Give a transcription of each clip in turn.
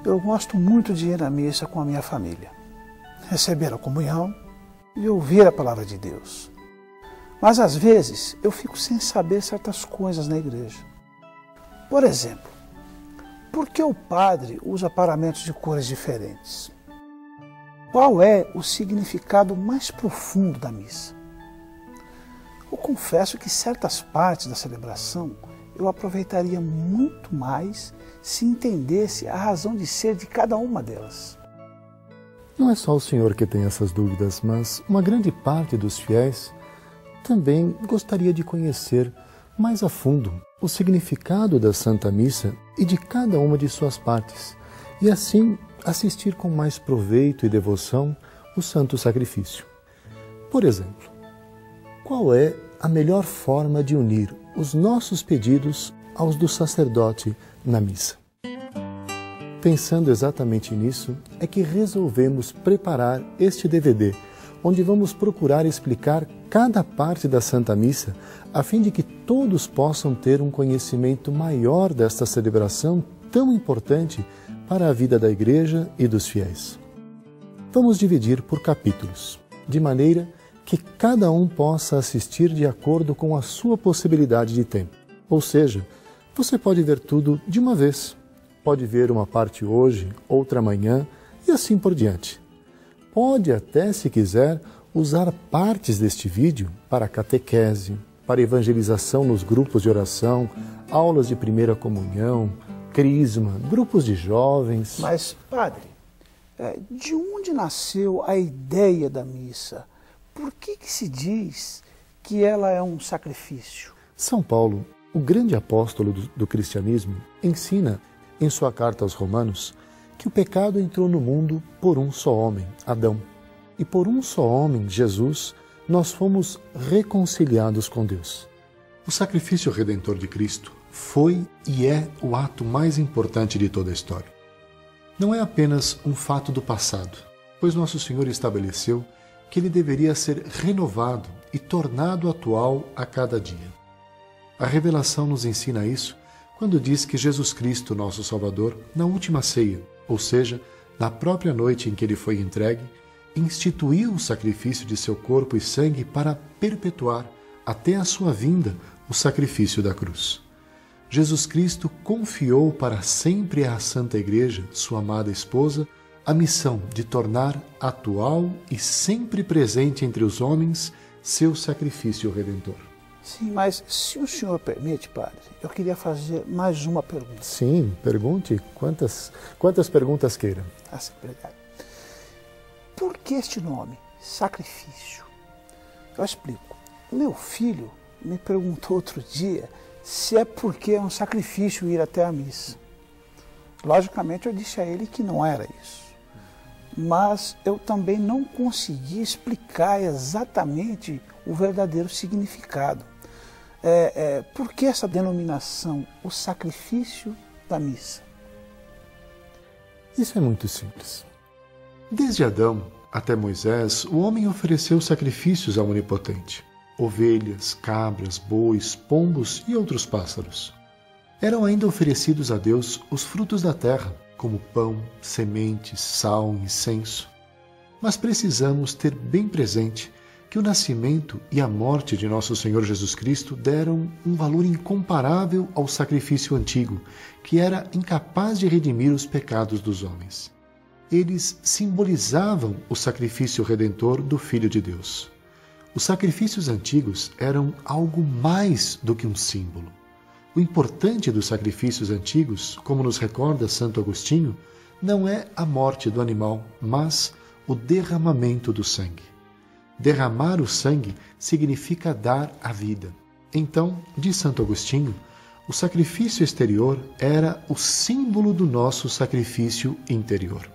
Eu gosto muito de ir à missa com a minha família, receber a comunhão e ouvir a palavra de Deus. Mas às vezes eu fico sem saber certas coisas na igreja. Por exemplo, por que o padre usa paramentos de cores diferentes? Qual é o significado mais profundo da missa? Eu confesso que certas partes da celebração eu aproveitaria muito mais se entendesse a razão de ser de cada uma delas. Não é só o senhor que tem essas dúvidas, mas uma grande parte dos fiéis também gostaria de conhecer mais a fundo o significado da Santa Missa e de cada uma de suas partes, e assim assistir com mais proveito e devoção o Santo Sacrifício. Por exemplo, qual é a melhor forma de unir os nossos pedidos aos do sacerdote na missa? Pensando exatamente nisso, é que resolvemos preparar este DVD, onde vamos procurar explicar cada parte da Santa Missa, a fim de que todos possam ter um conhecimento maior desta celebração tão importante para a vida da Igreja e dos fiéis. Vamos dividir por capítulos, de maneira que cada um possa assistir de acordo com a sua possibilidade de tempo. Ou seja, você pode ver tudo de uma vez. Pode ver uma parte hoje, outra amanhã e assim por diante. Pode até, se quiser, usar partes deste vídeo para catequese, para evangelização nos grupos de oração, aulas de primeira comunhão, crisma, grupos de jovens. Mas, padre, de onde nasceu a ideia da missa? Por que se diz que ela é um sacrifício? São Paulo, o grande apóstolo do cristianismo, ensina em sua carta aos Romanos que o pecado entrou no mundo por um só homem, Adão. E por um só homem, Jesus, nós fomos reconciliados com Deus. O sacrifício redentor de Cristo foi e é o ato mais importante de toda a história. Não é apenas um fato do passado, pois Nosso Senhor estabeleceu que ele deveria ser renovado e tornado atual a cada dia. A revelação nos ensina isso quando diz que Jesus Cristo, nosso Salvador, na última ceia, ou seja, na própria noite em que ele foi entregue, instituiu o sacrifício de seu corpo e sangue para perpetuar, até a sua vinda, o sacrifício da cruz. Jesus Cristo confiou para sempre à Santa Igreja, sua amada esposa, a missão de tornar atual e sempre presente entre os homens seu sacrifício redentor. Sim, mas se o senhor permite, padre, eu queria fazer mais uma pergunta. Sim, pergunte quantas perguntas queira. Sim, obrigado. Por que este nome, sacrifício? Eu explico. Meu filho me perguntou outro dia se é porque é um sacrifício ir até a missa. Logicamente eu disse a ele que não era isso. Mas eu também não consegui explicar exatamente o verdadeiro significado. Por que essa denominação, o sacrifício da missa? Isso é muito simples. Desde Adão até Moisés, o homem ofereceu sacrifícios ao Onipotente: ovelhas, cabras, bois, pombos e outros pássaros. Eram ainda oferecidos a Deus os frutos da terra, como pão, sementes, sal, incenso. Mas precisamos ter bem presente que o nascimento e a morte de nosso Senhor Jesus Cristo deram um valor incomparável ao sacrifício antigo, que era incapaz de redimir os pecados dos homens. Eles simbolizavam o sacrifício redentor do Filho de Deus. Os sacrifícios antigos eram algo mais do que um símbolo. O importante dos sacrifícios antigos, como nos recorda Santo Agostinho, não é a morte do animal, mas o derramamento do sangue. Derramar o sangue significa dar a vida. Então, diz Santo Agostinho, o sacrifício exterior era o símbolo do nosso sacrifício interior.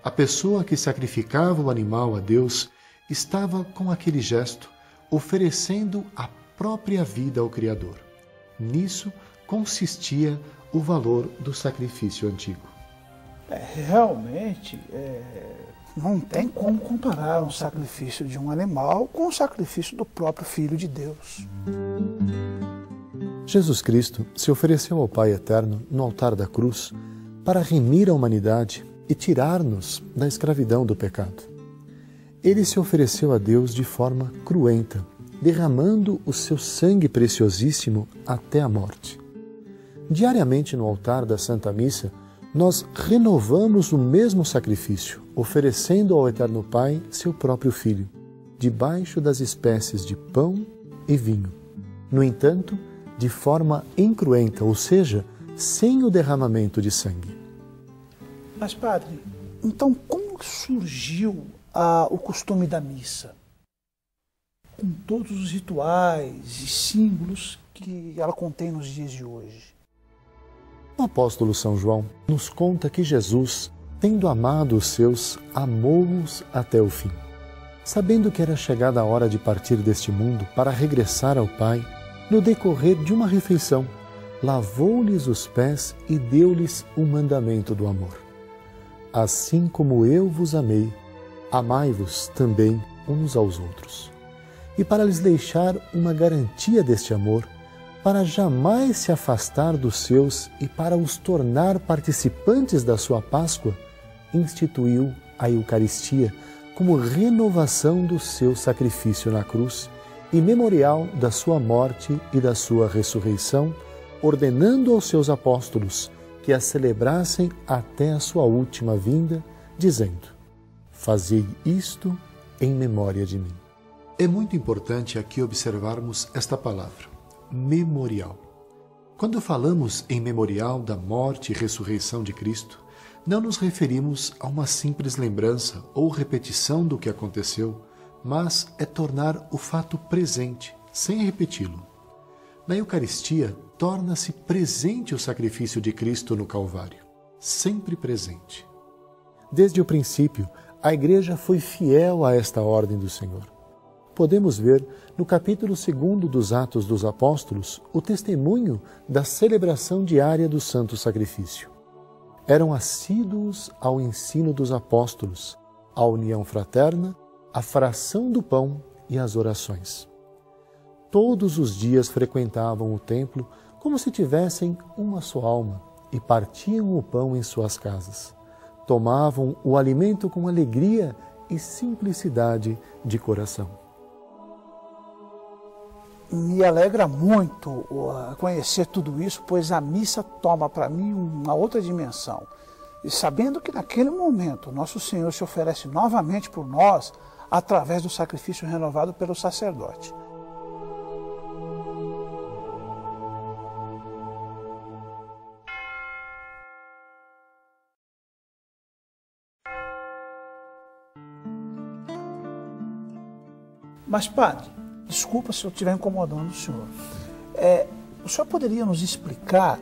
A pessoa que sacrificava o animal a Deus estava, com aquele gesto, oferecendo a própria vida ao Criador. Nisso consistia o valor do sacrifício antigo. Realmente, não tem como comparar um sacrifício de um animal com o sacrifício do próprio Filho de Deus. Jesus Cristo se ofereceu ao Pai Eterno no altar da cruz para remir a humanidade e tirar-nos da escravidão do pecado. Ele se ofereceu a Deus de forma cruenta, derramando o seu sangue preciosíssimo até a morte. Diariamente no altar da Santa Missa, nós renovamos o mesmo sacrifício, oferecendo ao Eterno Pai seu próprio Filho, debaixo das espécies de pão e vinho. No entanto, de forma incruenta, ou seja, sem o derramamento de sangue. Mas, padre, então como surgiu o costume da missa? Com todos os rituais e símbolos que ela contém nos dias de hoje. O apóstolo São João nos conta que Jesus, tendo amado os seus, amou-os até o fim. Sabendo que era chegada a hora de partir deste mundo para regressar ao Pai, no decorrer de uma refeição, lavou-lhes os pés e deu-lhes o mandamento do amor. Assim como eu vos amei, amai-vos também uns aos outros. E para lhes deixar uma garantia deste amor, para jamais se afastar dos seus e para os tornar participantes da sua Páscoa, instituiu a Eucaristia como renovação do seu sacrifício na cruz e memorial da sua morte e da sua ressurreição, ordenando aos seus apóstolos que a celebrassem até a sua última vinda, dizendo: fazei isto em memória de mim. É muito importante aqui observarmos esta palavra, memorial. Quando falamos em memorial da morte e ressurreição de Cristo, não nos referimos a uma simples lembrança ou repetição do que aconteceu, mas é tornar o fato presente, sem repeti-lo. Na Eucaristia, torna-se presente o sacrifício de Cristo no Calvário, sempre presente. Desde o princípio, a Igreja foi fiel a esta ordem do Senhor. Podemos ver no capítulo 2 dos Atos dos Apóstolos o testemunho da celebração diária do Santo Sacrifício. Eram assíduos ao ensino dos apóstolos, à união fraterna, à fração do pão e às orações. Todos os dias frequentavam o templo como se tivessem uma só alma e partiam o pão em suas casas. Tomavam o alimento com alegria e simplicidade de coração. Me alegra muito conhecer tudo isso, pois a missa toma para mim uma outra dimensão. E sabendo que naquele momento Nosso Senhor se oferece novamente por nós através do sacrifício renovado pelo sacerdote. Mas, padre, desculpa se eu estiver incomodando o senhor. O senhor poderia nos explicar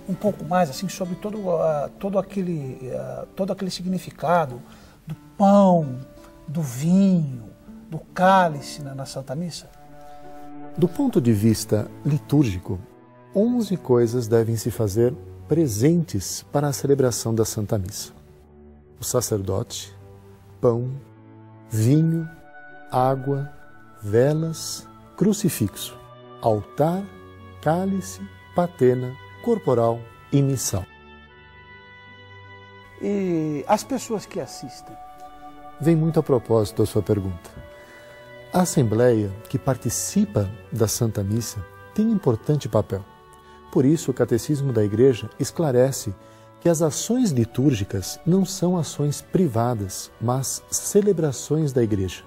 um pouco mais assim, sobre todo aquele significado do pão, do vinho, do cálice na Santa Missa? Do ponto de vista litúrgico, 11 coisas devem se fazer presentes para a celebração da Santa Missa: o sacerdote, pão, vinho, água, velas, crucifixo, altar, cálice, patena, corporal e missal. E as pessoas que assistem? Vem muito a propósito a sua pergunta. A Assembleia que participa da Santa Missa tem importante papel. Por isso, o Catecismo da Igreja esclarece que as ações litúrgicas não são ações privadas, mas celebrações da Igreja.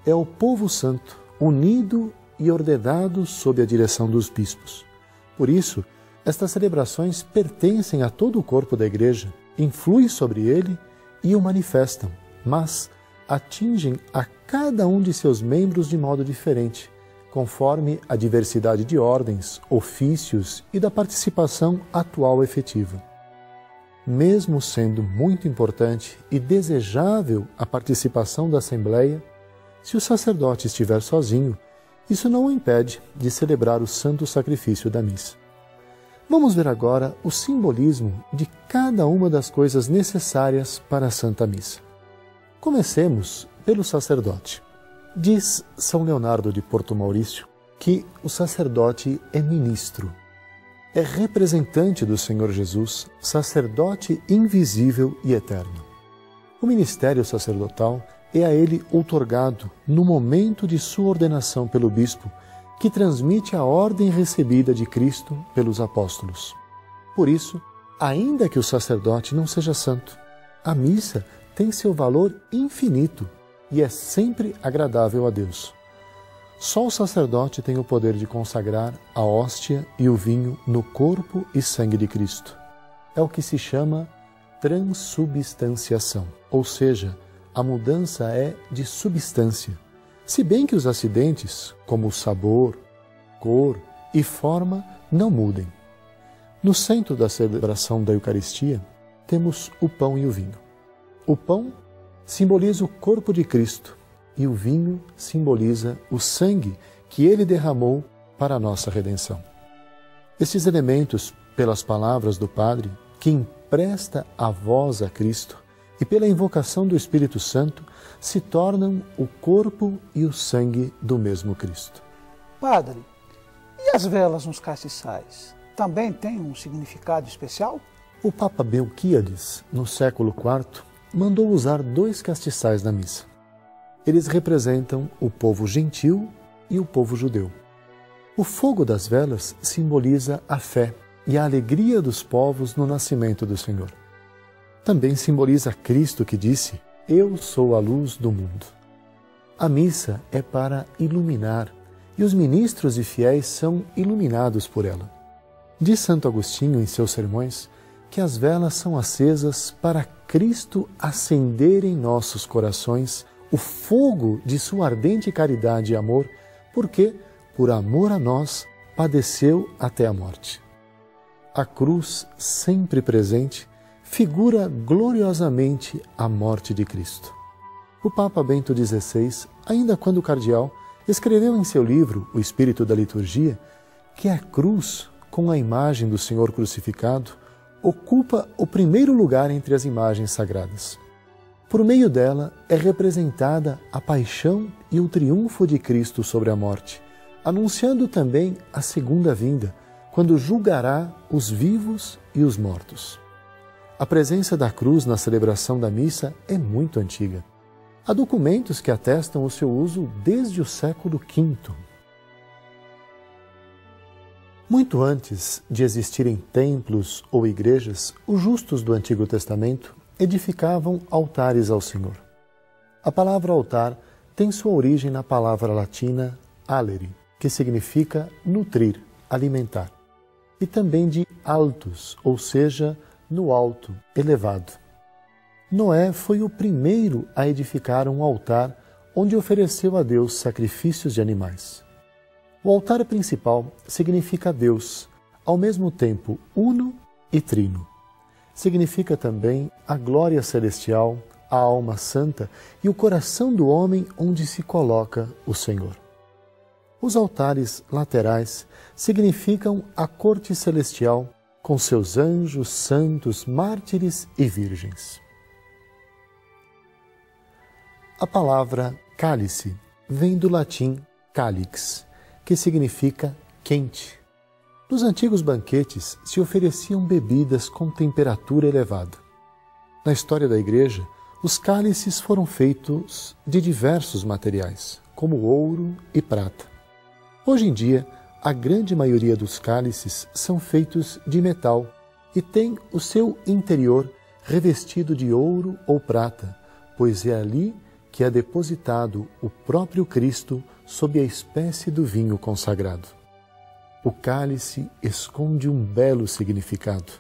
É o povo santo, unido e ordenado sob a direção dos bispos. Por isso, estas celebrações pertencem a todo o corpo da Igreja, influem sobre ele e o manifestam, mas atingem a cada um de seus membros de modo diferente, conforme a diversidade de ordens, ofícios e da participação atual efetiva. Mesmo sendo muito importante e desejável a participação da Assembleia, se o sacerdote estiver sozinho, Isso não o impede de celebrar o santo sacrifício da missa. Vamos ver agora o simbolismo de cada uma das coisas necessárias para a Santa Missa. Comecemos pelo sacerdote. Diz São Leonardo de Porto Maurício que o sacerdote é ministro, é representante do Senhor Jesus, sacerdote invisível e eterno. O ministério sacerdotal é a ele outorgado no momento de sua ordenação pelo bispo, que transmite a ordem recebida de Cristo pelos apóstolos. Por isso, ainda que o sacerdote não seja santo, a missa tem seu valor infinito e é sempre agradável a Deus. Só o sacerdote tem o poder de consagrar a hóstia e o vinho no corpo e sangue de Cristo. É o que se chama transubstanciação, ou seja, a mudança é de substância. Se bem que os acidentes, como o sabor, cor e forma, não mudem. No centro da celebração da Eucaristia, temos o pão e o vinho. O pão simboliza o corpo de Cristo e o vinho simboliza o sangue que ele derramou para a nossa redenção. Esses elementos, pelas palavras do Padre, que empresta a voz a Cristo, e pela invocação do Espírito Santo, se tornam o corpo e o sangue do mesmo Cristo. Padre, e as velas nos castiçais? Também têm um significado especial? O Papa Melquíades, no século IV, mandou usar 2 castiçais na missa. Eles representam o povo gentil e o povo judeu. O fogo das velas simboliza a fé e a alegria dos povos no nascimento do Senhor. Também simboliza Cristo que disse: "Eu sou a luz do mundo". A missa é para iluminar, e os ministros e fiéis são iluminados por ela. Diz Santo Agostinho em seus sermões que as velas são acesas para Cristo acender em nossos corações o fogo de sua ardente caridade e amor, porque, por amor a nós, padeceu até a morte. A cruz, sempre presente, figura gloriosamente a morte de Cristo. O Papa Bento XVI, ainda quando cardeal, escreveu em seu livro O Espírito da Liturgia que a cruz, com a imagem do Senhor crucificado, ocupa o primeiro lugar entre as imagens sagradas. Por meio dela é representada a paixão e o triunfo de Cristo sobre a morte, anunciando também a segunda vinda, quando julgará os vivos e os mortos. A presença da cruz na celebração da missa é muito antiga. Há documentos que atestam o seu uso desde o século V. Muito antes de existirem templos ou igrejas, os justos do Antigo Testamento edificavam altares ao Senhor. A palavra altar tem sua origem na palavra latina alere, que significa nutrir, alimentar, e também de altus, ou seja, no alto, elevado. Noé foi o primeiro a edificar um altar onde ofereceu a Deus sacrifícios de animais. O altar principal significa Deus, ao mesmo tempo uno e trino. Significa também a glória celestial, a alma santa e o coração do homem onde se coloca o Senhor. Os altares laterais significam a corte celestial, com seus anjos, santos, mártires e virgens. A palavra cálice vem do latim calix, que significa quente. Nos antigos banquetes se ofereciam bebidas com temperatura elevada. Na história da Igreja, os cálices foram feitos de diversos materiais, como ouro e prata. Hoje em dia, a grande maioria dos cálices são feitos de metal e tem o seu interior revestido de ouro ou prata, pois é ali que é depositado o próprio Cristo sob a espécie do vinho consagrado. O cálice esconde um belo significado.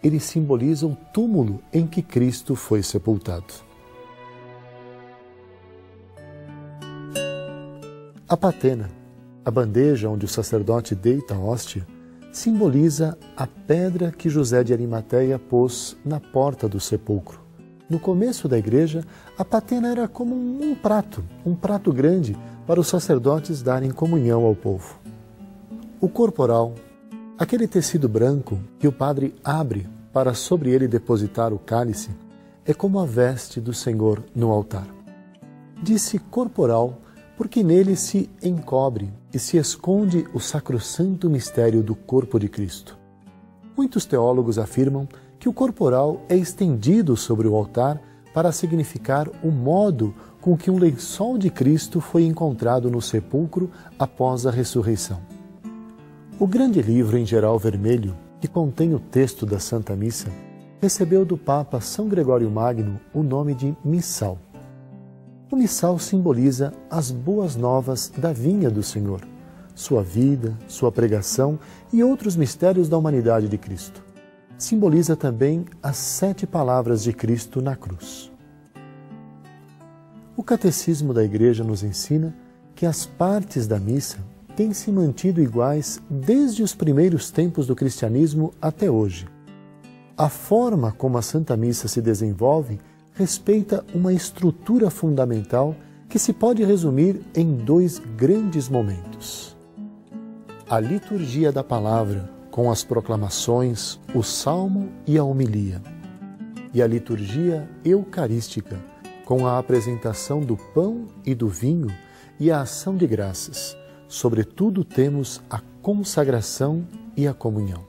Ele simboliza o túmulo em que Cristo foi sepultado. A patena, a bandeja onde o sacerdote deita a hóstia, simboliza a pedra que José de Arimateia pôs na porta do sepulcro, No começo da igreja, a patena era como um prato grande para os sacerdotes darem comunhão ao povo. O corporal, aquele tecido branco que o padre abre para sobre ele depositar o cálice, é como a veste do Senhor no altar. Disse corporal porque nele se encobre e se esconde o sacrossanto mistério do corpo de Cristo. Muitos teólogos afirmam que o corporal é estendido sobre o altar para significar o modo com que um lençol de Cristo foi encontrado no sepulcro após a ressurreição. O grande livro em geral vermelho, que contém o texto da Santa Missa, recebeu do Papa São Gregório Magno o nome de Missal. O missal simboliza as boas novas da vinha do Senhor, sua vida, sua pregação e outros mistérios da humanidade de Cristo. Simboliza também as 7 palavras de Cristo na cruz. O Catecismo da Igreja nos ensina que as partes da missa têm se mantido iguais desde os primeiros tempos do cristianismo até hoje. A forma como a Santa Missa se desenvolve respeita uma estrutura fundamental que se pode resumir em 2 grandes momentos. A liturgia da palavra, com as proclamações, o salmo e a homilia. E a liturgia eucarística, com a apresentação do pão e do vinho e a ação de graças. Sobretudo temos a consagração e a comunhão.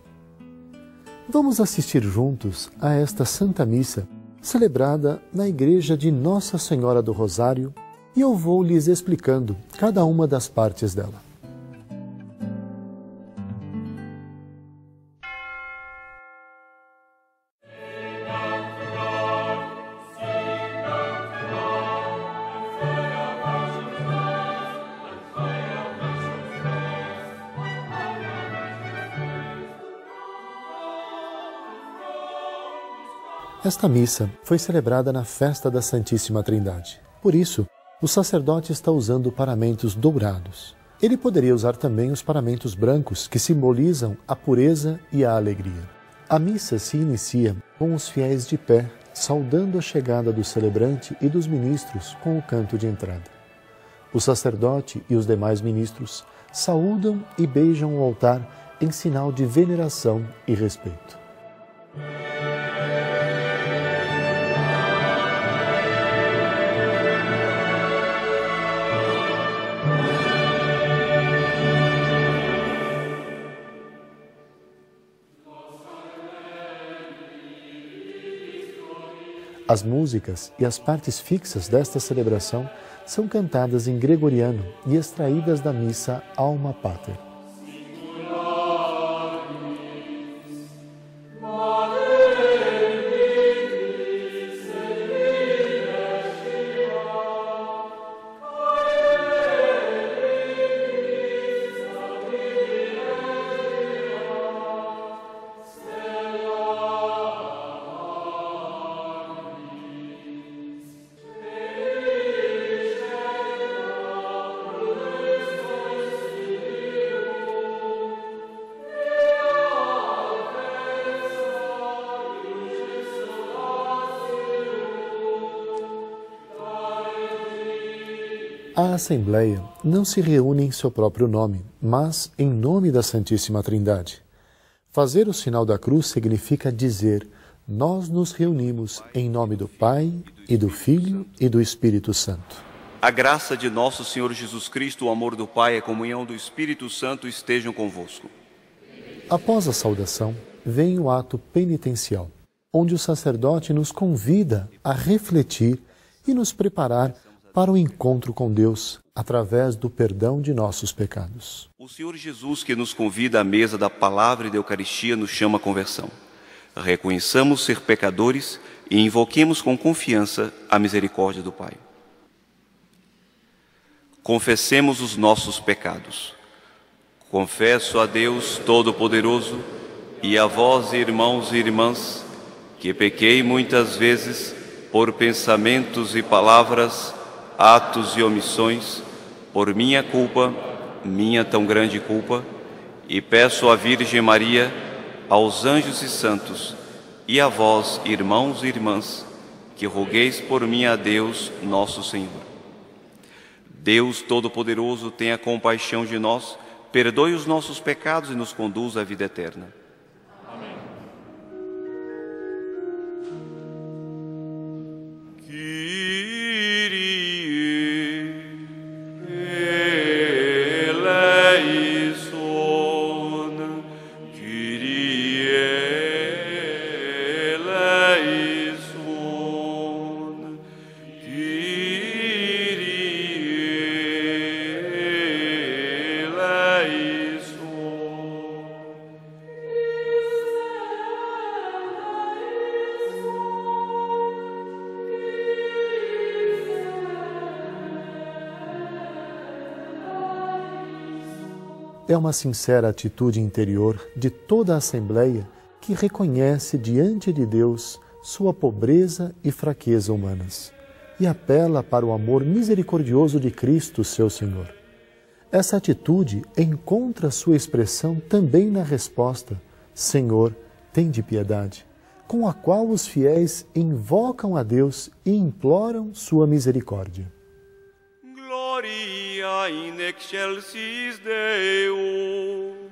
Vamos assistir juntos a esta Santa Missa, celebrada na Igreja de Nossa Senhora do Rosário, e eu vou lhes explicando cada uma das partes dela. Esta missa foi celebrada na festa da Santíssima Trindade. Por isso, o sacerdote está usando paramentos dourados. Ele poderia usar também os paramentos brancos, que simbolizam a pureza e a alegria. A missa se inicia com os fiéis de pé, saudando a chegada do celebrante e dos ministros com o canto de entrada. O sacerdote e os demais ministros saúdam e beijam o altar em sinal de veneração e respeito. As músicas e as partes fixas desta celebração são cantadas em gregoriano e extraídas da missa Alma Pater. A Assembleia não se reúne em seu próprio nome, mas em nome da Santíssima Trindade. Fazer o sinal da cruz significa dizer: nós nos reunimos em nome do Pai, e do Filho e do Espírito Santo. A graça de nosso Senhor Jesus Cristo, o amor do Pai e a comunhão do Espírito Santo estejam convosco. Após a saudação, vem o ato penitencial, onde o sacerdote nos convida a refletir e nos preparar para o encontro com Deus, através do perdão de nossos pecados. O Senhor Jesus, que nos convida à mesa da palavra e da Eucaristia, nos chama à conversão. Reconheçamos ser pecadores e invoquemos com confiança a misericórdia do Pai. Confessemos os nossos pecados. Confesso a Deus Todo-Poderoso e a vós, irmãos e irmãs, que pequei muitas vezes por pensamentos e palavras, atos e omissões, por minha culpa, minha tão grande culpa, e peço à Virgem Maria, aos anjos e santos, e a vós, irmãos e irmãs, que rogueis por mim a Deus, nosso Senhor. Deus Todo-Poderoso, tenha compaixão de nós, perdoe os nossos pecados e nos conduza à vida eterna. Amém. É uma sincera atitude interior de toda a Assembleia que reconhece diante de Deus sua pobreza e fraqueza humanas e apela para o amor misericordioso de Cristo, seu Senhor. Essa atitude encontra sua expressão também na resposta: Senhor, tende piedade, com a qual os fiéis invocam a Deus e imploram sua misericórdia. Gloria in excelsis Deo.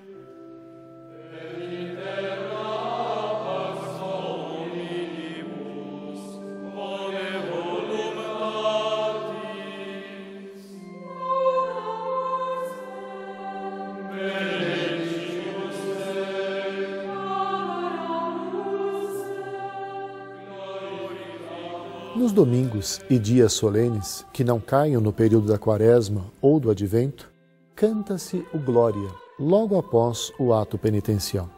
Nos domingos e dias solenes, que não caiam no período da Quaresma ou do Advento, canta-se o Glória, logo após o ato penitencial.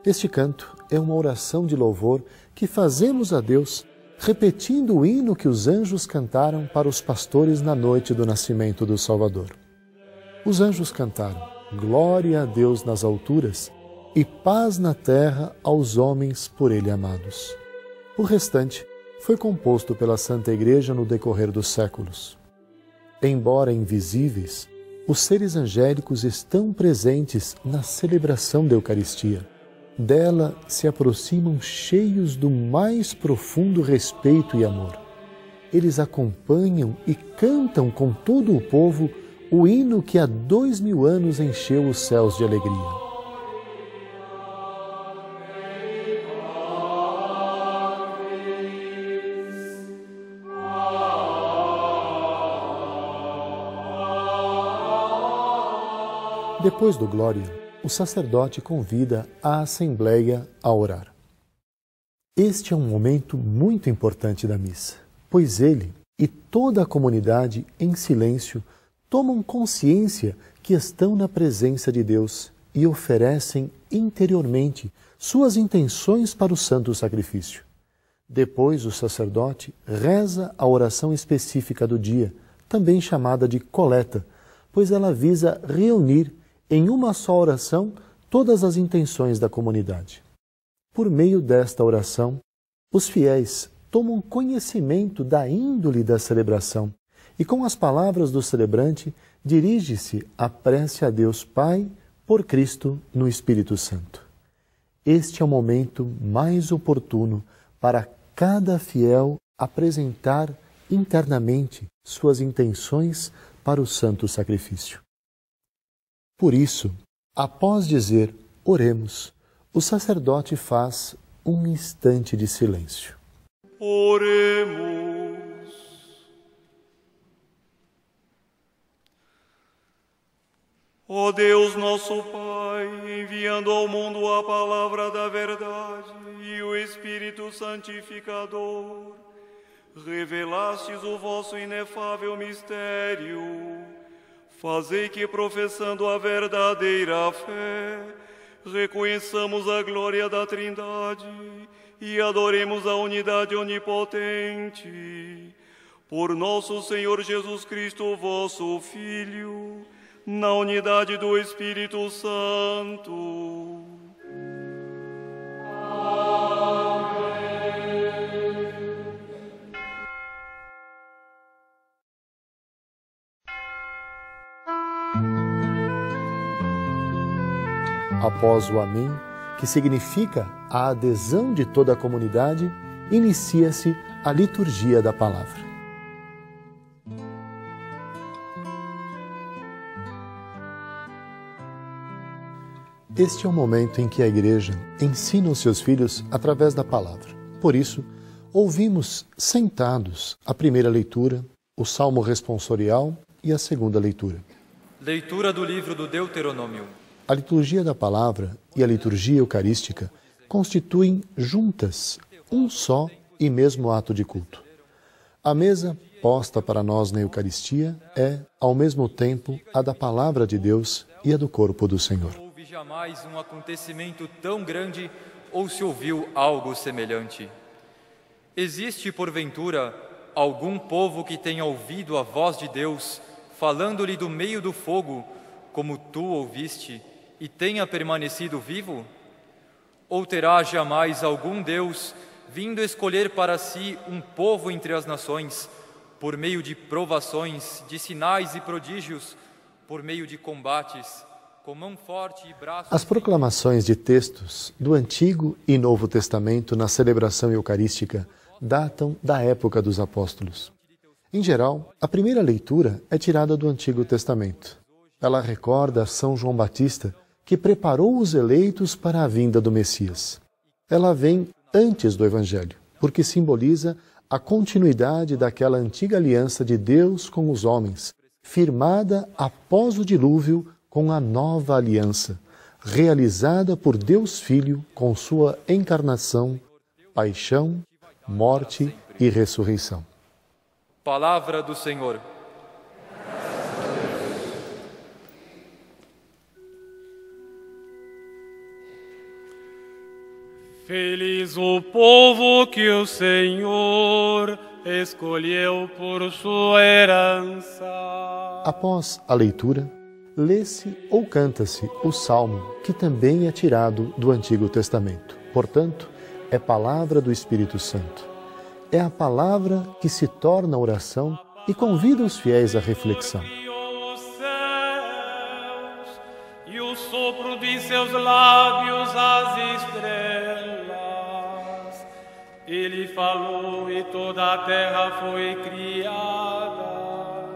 Este canto é uma oração de louvor que fazemos a Deus, repetindo o hino que os anjos cantaram para os pastores na noite do nascimento do Salvador. Os anjos cantaram: Glória a Deus nas alturas e paz na terra aos homens por Ele amados. O restante foi composto pela Santa Igreja no decorrer dos séculos. Embora invisíveis, os seres angélicos estão presentes na celebração da Eucaristia. Dela se aproximam cheios do mais profundo respeito e amor. Eles acompanham e cantam com todo o povo o hino que há 2000 anos encheu os céus de alegria. Depois do Glória, o sacerdote convida a Assembleia a orar. Este é um momento muito importante da missa, pois ele e toda a comunidade, em silêncio, tomam consciência que estão na presença de Deus e oferecem interiormente suas intenções para o santo sacrifício. Depois, o sacerdote reza a oração específica do dia, também chamada de coleta, pois ela visa reunir em uma só oração todas as intenções da comunidade. Por meio desta oração, os fiéis tomam conhecimento da índole da celebração e, com as palavras do celebrante, dirige-se a prece a Deus Pai por Cristo no Espírito Santo. Este é o momento mais oportuno para cada fiel apresentar internamente suas intenções para o santo sacrifício. Por isso, após dizer oremos, o sacerdote faz um instante de silêncio. Oremos. Ó Deus nosso Pai, enviando ao mundo a palavra da verdade e o Espírito Santificador, revelastes o vosso inefável mistério. Fazei que, professando a verdadeira fé, reconheçamos a glória da Trindade e adoremos a unidade onipotente. Por nosso Senhor Jesus Cristo, vosso Filho, na unidade do Espírito Santo. Após o Amém, que significa a adesão de toda a comunidade, inicia-se a liturgia da palavra. Este é o momento em que a Igreja ensina os seus filhos através da palavra. Por isso, ouvimos sentados a primeira leitura, o Salmo responsorial e a segunda leitura. Leitura do livro do Deuteronômio. A liturgia da palavra e a liturgia eucarística constituem juntas um só e mesmo ato de culto. A mesa posta para nós na Eucaristia é, ao mesmo tempo, a da palavra de Deus e a do corpo do Senhor. Não houve jamais um acontecimento tão grande ou se ouviu algo semelhante. Existe, porventura, algum povo que tenha ouvido a voz de Deus, falando-lhe do meio do fogo, como tu ouviste, e tenha permanecido vivo? Ou terá jamais algum Deus vindo escolher para si um povo entre as nações, por meio de provações, de sinais e prodígios, por meio de combates, com mão forte e braço... As proclamações de textos do Antigo e Novo Testamento na celebração eucarística datam da época dos apóstolos. Em geral, a primeira leitura é tirada do Antigo Testamento. Ela recorda São João Batista, que preparou os eleitos para a vinda do Messias. Ela vem antes do Evangelho, porque simboliza a continuidade daquela antiga aliança de Deus com os homens, firmada após o dilúvio com a nova aliança, realizada por Deus Filho com sua encarnação, paixão, morte e ressurreição. Palavra do Senhor. Feliz o povo que o Senhor escolheu por sua herança. Após a leitura, lê-se ou canta-se o Salmo, que também é tirado do Antigo Testamento. Portanto, é palavra do Espírito Santo. É a palavra que se torna oração e convida os fiéis à reflexão. E o sopro de seus lábios as estrelas. Ele falou e toda a terra foi criada.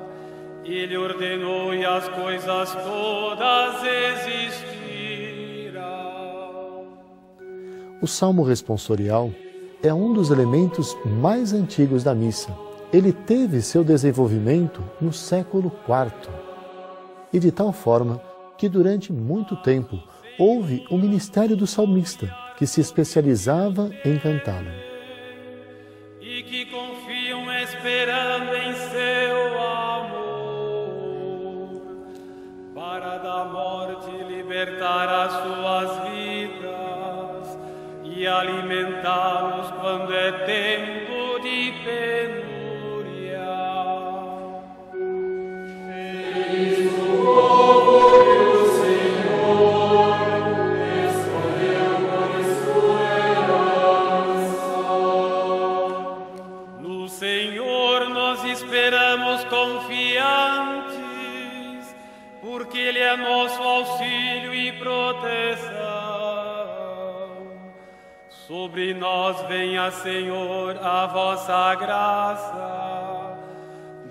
Ele ordenou e as coisas todas existiram. O Salmo responsorial é um dos elementos mais antigos da missa. Ele teve seu desenvolvimento no século IV. E de tal forma que durante muito tempo houve o ministério do salmista, que se especializava em cantá-lo. E que confiam esperando em seu amor, para da morte libertar as suas vidas e alimentá-los quando é tempo de penúria. Feliz o povo que o Senhor escolheu por sua herança. No Senhor nós esperamos confiantes, porque Ele é nosso auxílio e proteção. Sobre nós venha, Senhor, a vossa graça,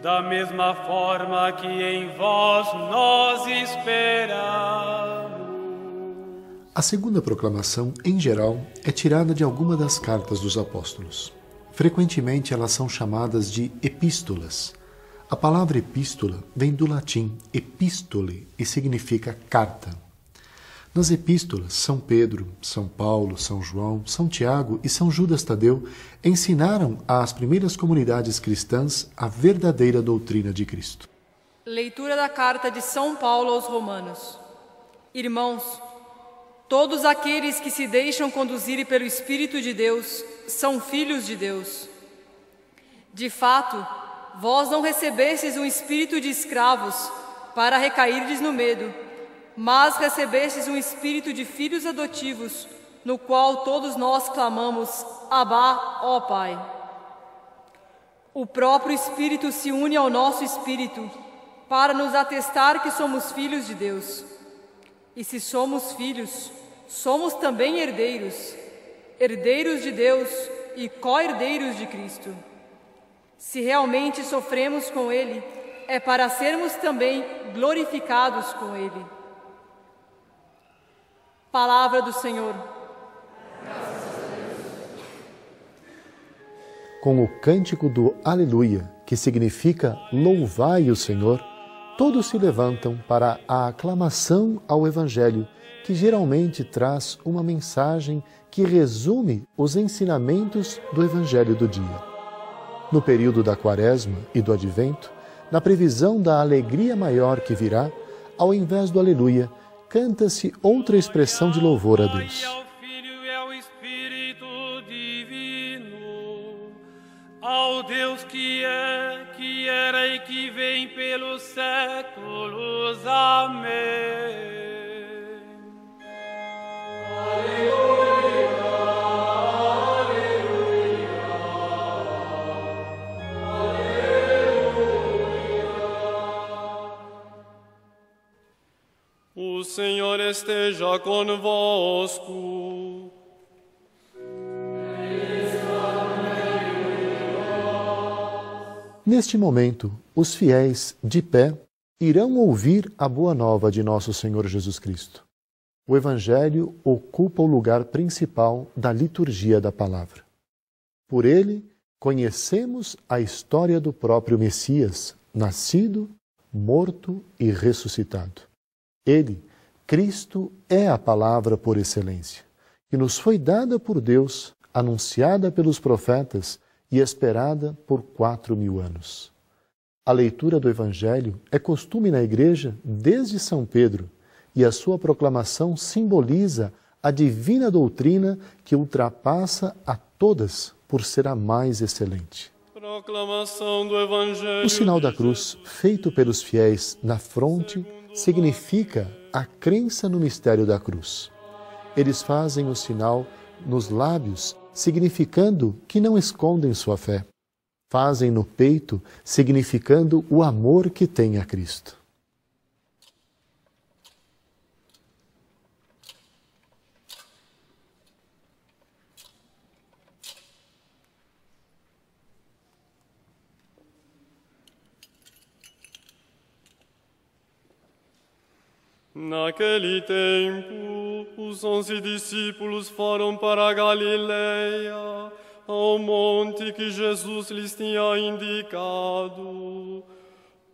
da mesma forma que em vós nós esperamos. A segunda proclamação, em geral, é tirada de alguma das cartas dos apóstolos. Frequentemente elas são chamadas de epístolas. A palavra epístola vem do latim epistole e significa carta. Nas epístolas, São Pedro, São Paulo, São João, São Tiago e São Judas Tadeu ensinaram às primeiras comunidades cristãs a verdadeira doutrina de Cristo. Leitura da carta de São Paulo aos Romanos. Irmãos, todos aqueles que se deixam conduzir pelo Espírito de Deus são filhos de Deus. De fato, vós não recebestes um espírito de escravos para recairdes no medo, mas recebestes um espírito de filhos adotivos, no qual todos nós clamamos, Abá, ó Pai. O próprio Espírito se une ao nosso espírito para nos atestar que somos filhos de Deus. E se somos filhos, somos também herdeiros, herdeiros de Deus e co-herdeiros de Cristo. Se realmente sofremos com Ele, é para sermos também glorificados com Ele. Palavra do Senhor. Com o cântico do Aleluia, que significa louvai o Senhor, todos se levantam para a aclamação ao Evangelho, que geralmente traz uma mensagem que resume os ensinamentos do Evangelho do dia. No período da Quaresma e do Advento, na previsão da alegria maior que virá, ao invés do Aleluia, canta-se outra expressão de louvor a Deus. Ao Deus que é, que era e que vem pelos séculos. Amém. Aleluia, aleluia, aleluia. O Senhor esteja convosco. Neste momento, os fiéis, de pé, irão ouvir a boa nova de nosso Senhor Jesus Cristo. O Evangelho ocupa o lugar principal da liturgia da palavra. Por ele, conhecemos a história do próprio Messias, nascido, morto e ressuscitado. Ele, Cristo, é a palavra por excelência, que nos foi dada por Deus, anunciada pelos profetas, e esperada por 4.000 anos. A leitura do Evangelho é costume na Igreja desde São Pedro, e a sua proclamação simboliza a divina doutrina que ultrapassa a todas por ser a mais excelente. Proclamação do Evangelho. O sinal da cruz, feito pelos fiéis na fronte, significa a crença no mistério da cruz. Eles fazem o sinal nos lábios, significando que não escondem sua fé. Fazem no peito, significando o amor que têm a Cristo. Naquele tempo, os 11 discípulos foram para a Galileia, ao monte que Jesus lhes tinha indicado.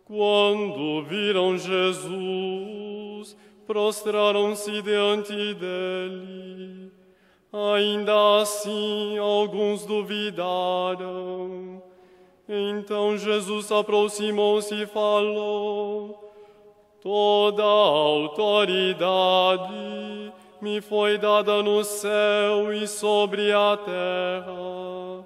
Quando viram Jesus, prostraram-se diante dele. Ainda assim, alguns duvidaram. Então Jesus aproximou-se e falou: Toda a autoridade me foi dada no céu e sobre a terra.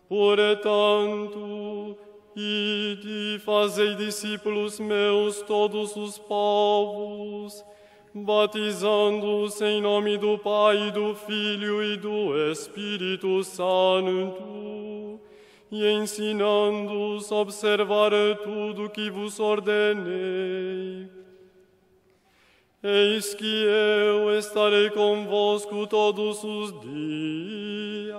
Portanto, ide e fazei discípulos meus todos os povos, batizando-os em nome do Pai, do Filho e do Espírito Santo, e ensinando-os a observar tudo que vos ordenei. Eis que eu estarei convosco todos os dias,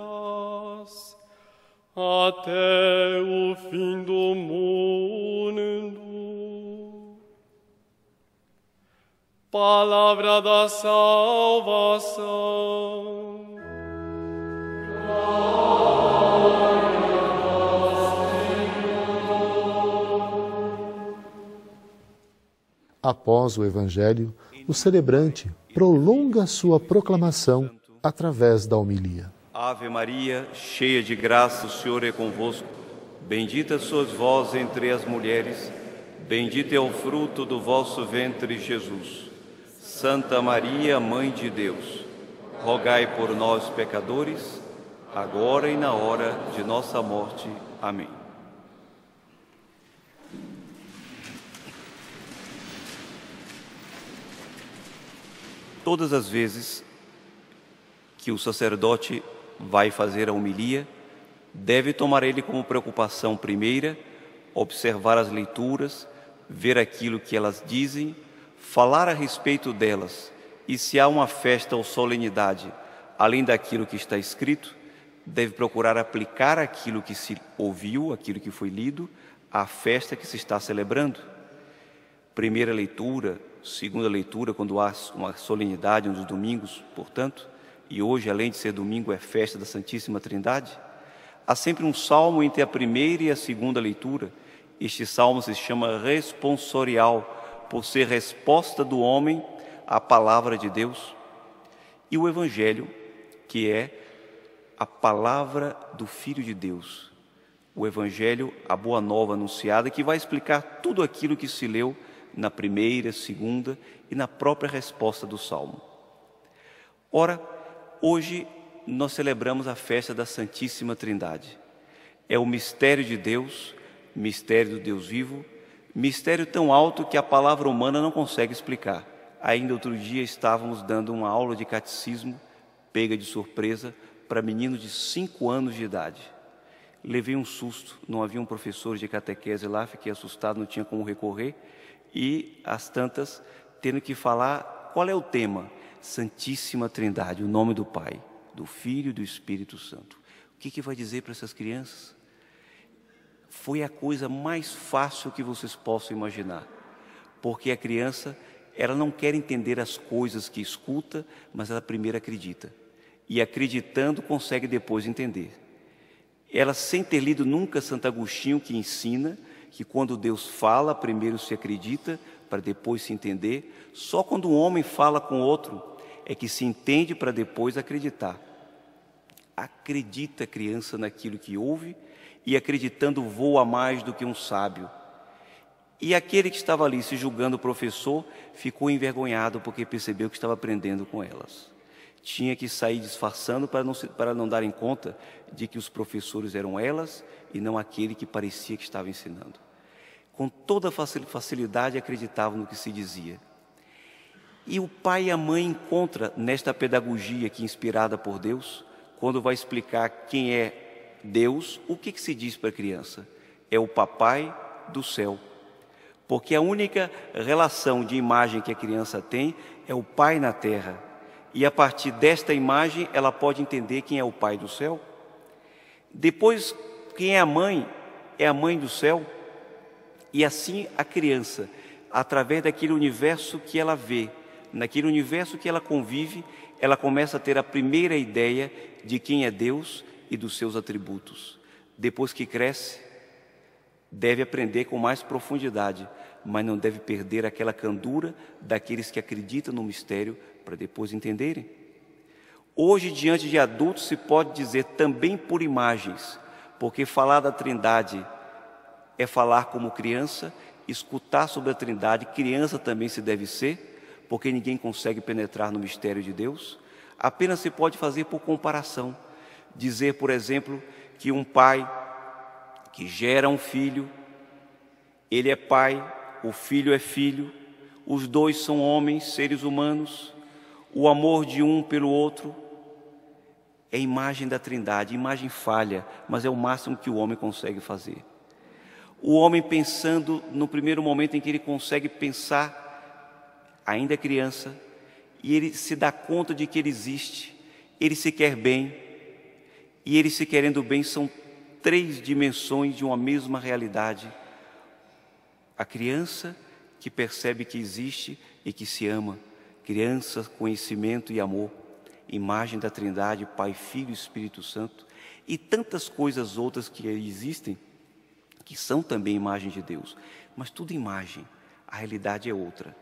até o fim do mundo. Palavra da salvação. Após o Evangelho, o celebrante prolonga sua proclamação através da homilia. Ave Maria, cheia de graça, o Senhor é convosco. Bendita sois vós entre as mulheres, bendito é o fruto do vosso ventre, Jesus. Santa Maria, Mãe de Deus, rogai por nós, pecadores, agora e na hora de nossa morte. Amém. Todas as vezes que o sacerdote vai fazer a homilia, deve tomar ele como preocupação primeira, observar as leituras, ver aquilo que elas dizem, falar a respeito delas, e se há uma festa ou solenidade, além daquilo que está escrito, deve procurar aplicar aquilo que se ouviu, aquilo que foi lido, à festa que se está celebrando. Primeira leitura, segunda leitura, quando há uma solenidade, um dos domingos, portanto, e hoje, além de ser domingo, é festa da Santíssima Trindade, há sempre um salmo entre a primeira e a segunda leitura. Este salmo se chama responsorial, por ser resposta do homem à palavra de Deus. E o Evangelho, que é a palavra do Filho de Deus. O Evangelho, a boa nova anunciada, que vai explicar tudo aquilo que se leu na primeira, segunda e na própria resposta do Salmo. Ora, hoje nós celebramos a festa da Santíssima Trindade. É o mistério de Deus, mistério do Deus vivo, mistério tão alto que a palavra humana não consegue explicar. Ainda outro dia estávamos dando uma aula de catecismo, pega de surpresa, para meninos de 5 anos de idade. Levei um susto, não havia um professor de catequese lá, fiquei assustado, não tinha como recorrer, e as tantas tendo que falar qual é o tema. Santíssima Trindade, o nome do Pai, do Filho e do Espírito Santo. O que vai dizer para essas crianças? Foi a coisa mais fácil que vocês possam imaginar, porque a criança, ela não quer entender as coisas que escuta, mas ela primeiro acredita. E acreditando consegue depois entender. Ela, sem ter lido nunca Santo Agostinho, que ensina que quando Deus fala, primeiro se acredita, para depois se entender. Só quando um homem fala com outro, é que se entende para depois acreditar. Acredita a criança naquilo que ouve, e acreditando voa mais do que um sábio. E aquele que estava ali se julgando o professor, ficou envergonhado porque percebeu que estava aprendendo com elas. Tinha que sair disfarçando para não darem conta de que os professores eram elas e não aquele que parecia que estava ensinando. Com toda facilidade acreditavam no que se dizia. E o pai e a mãe encontram nesta pedagogia que, inspirada por Deus, quando vai explicar quem é Deus, o que se diz para a criança? É o papai do céu. Porque a única relação de imagem que a criança tem é o pai na terra. E a partir desta imagem, ela pode entender quem é o Pai do céu. Depois, quem é a mãe do céu. E assim a criança, através daquele universo que ela vê, naquele universo que ela convive, ela começa a ter a primeira ideia de quem é Deus e dos seus atributos. Depois que cresce, deve aprender com mais profundidade, mas não deve perder aquela candura daqueles que acreditam no mistério para depois entenderem. Hoje, diante de adultos, se pode dizer também por imagens, porque falar da Trindade é falar como criança, escutar sobre a Trindade, criança também se deve ser, porque ninguém consegue penetrar no mistério de Deus. Apenas se pode fazer por comparação, dizer, por exemplo, que um pai que gera um filho, ele é pai, o filho é filho, os dois são homens, seres humanos, o amor de um pelo outro é imagem da Trindade, imagem falha, mas é o máximo que o homem consegue fazer. O homem pensando no primeiro momento em que ele consegue pensar, ainda é criança, e ele se dá conta de que ele existe, ele se quer bem, e ele se querendo bem são 3 dimensões de uma mesma realidade. A criança que percebe que existe e que se ama, criança, conhecimento e amor, imagem da Trindade, Pai, Filho e Espírito Santo, e tantas coisas outras que existem, que são também imagem de Deus, mas tudo imagem, a realidade é outra.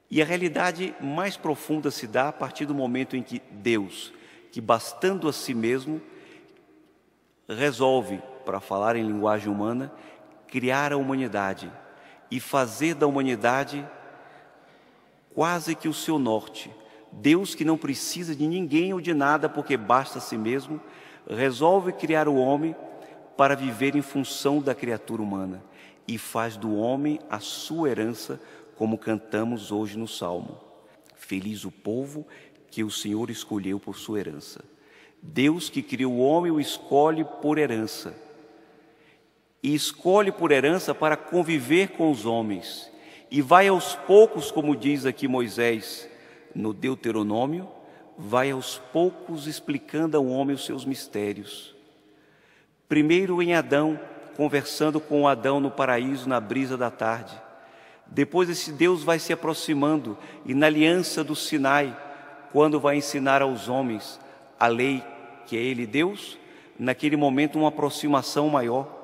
E a realidade mais profunda se dá a partir do momento em que Deus, que bastando a si mesmo, resolve, para falar em linguagem humana, criar a humanidade e fazer da humanidade quase que o seu norte. Deus, que não precisa de ninguém ou de nada, porque basta a si mesmo, resolve criar o homem para viver em função da criatura humana e faz do homem a sua herança, como cantamos hoje no Salmo. Feliz o povo que o Senhor escolheu por sua herança. Deus, que criou o homem, o escolhe por herança. E escolhe por herança para conviver com os homens. E vai aos poucos, como diz aqui Moisés, no Deuteronômio, vai aos poucos explicando ao homem os seus mistérios. Primeiro em Adão, conversando com Adão no paraíso na brisa da tarde. Depois esse Deus vai se aproximando e na aliança do Sinai, quando vai ensinar aos homens a lei que é Ele Deus, naquele momento uma aproximação maior.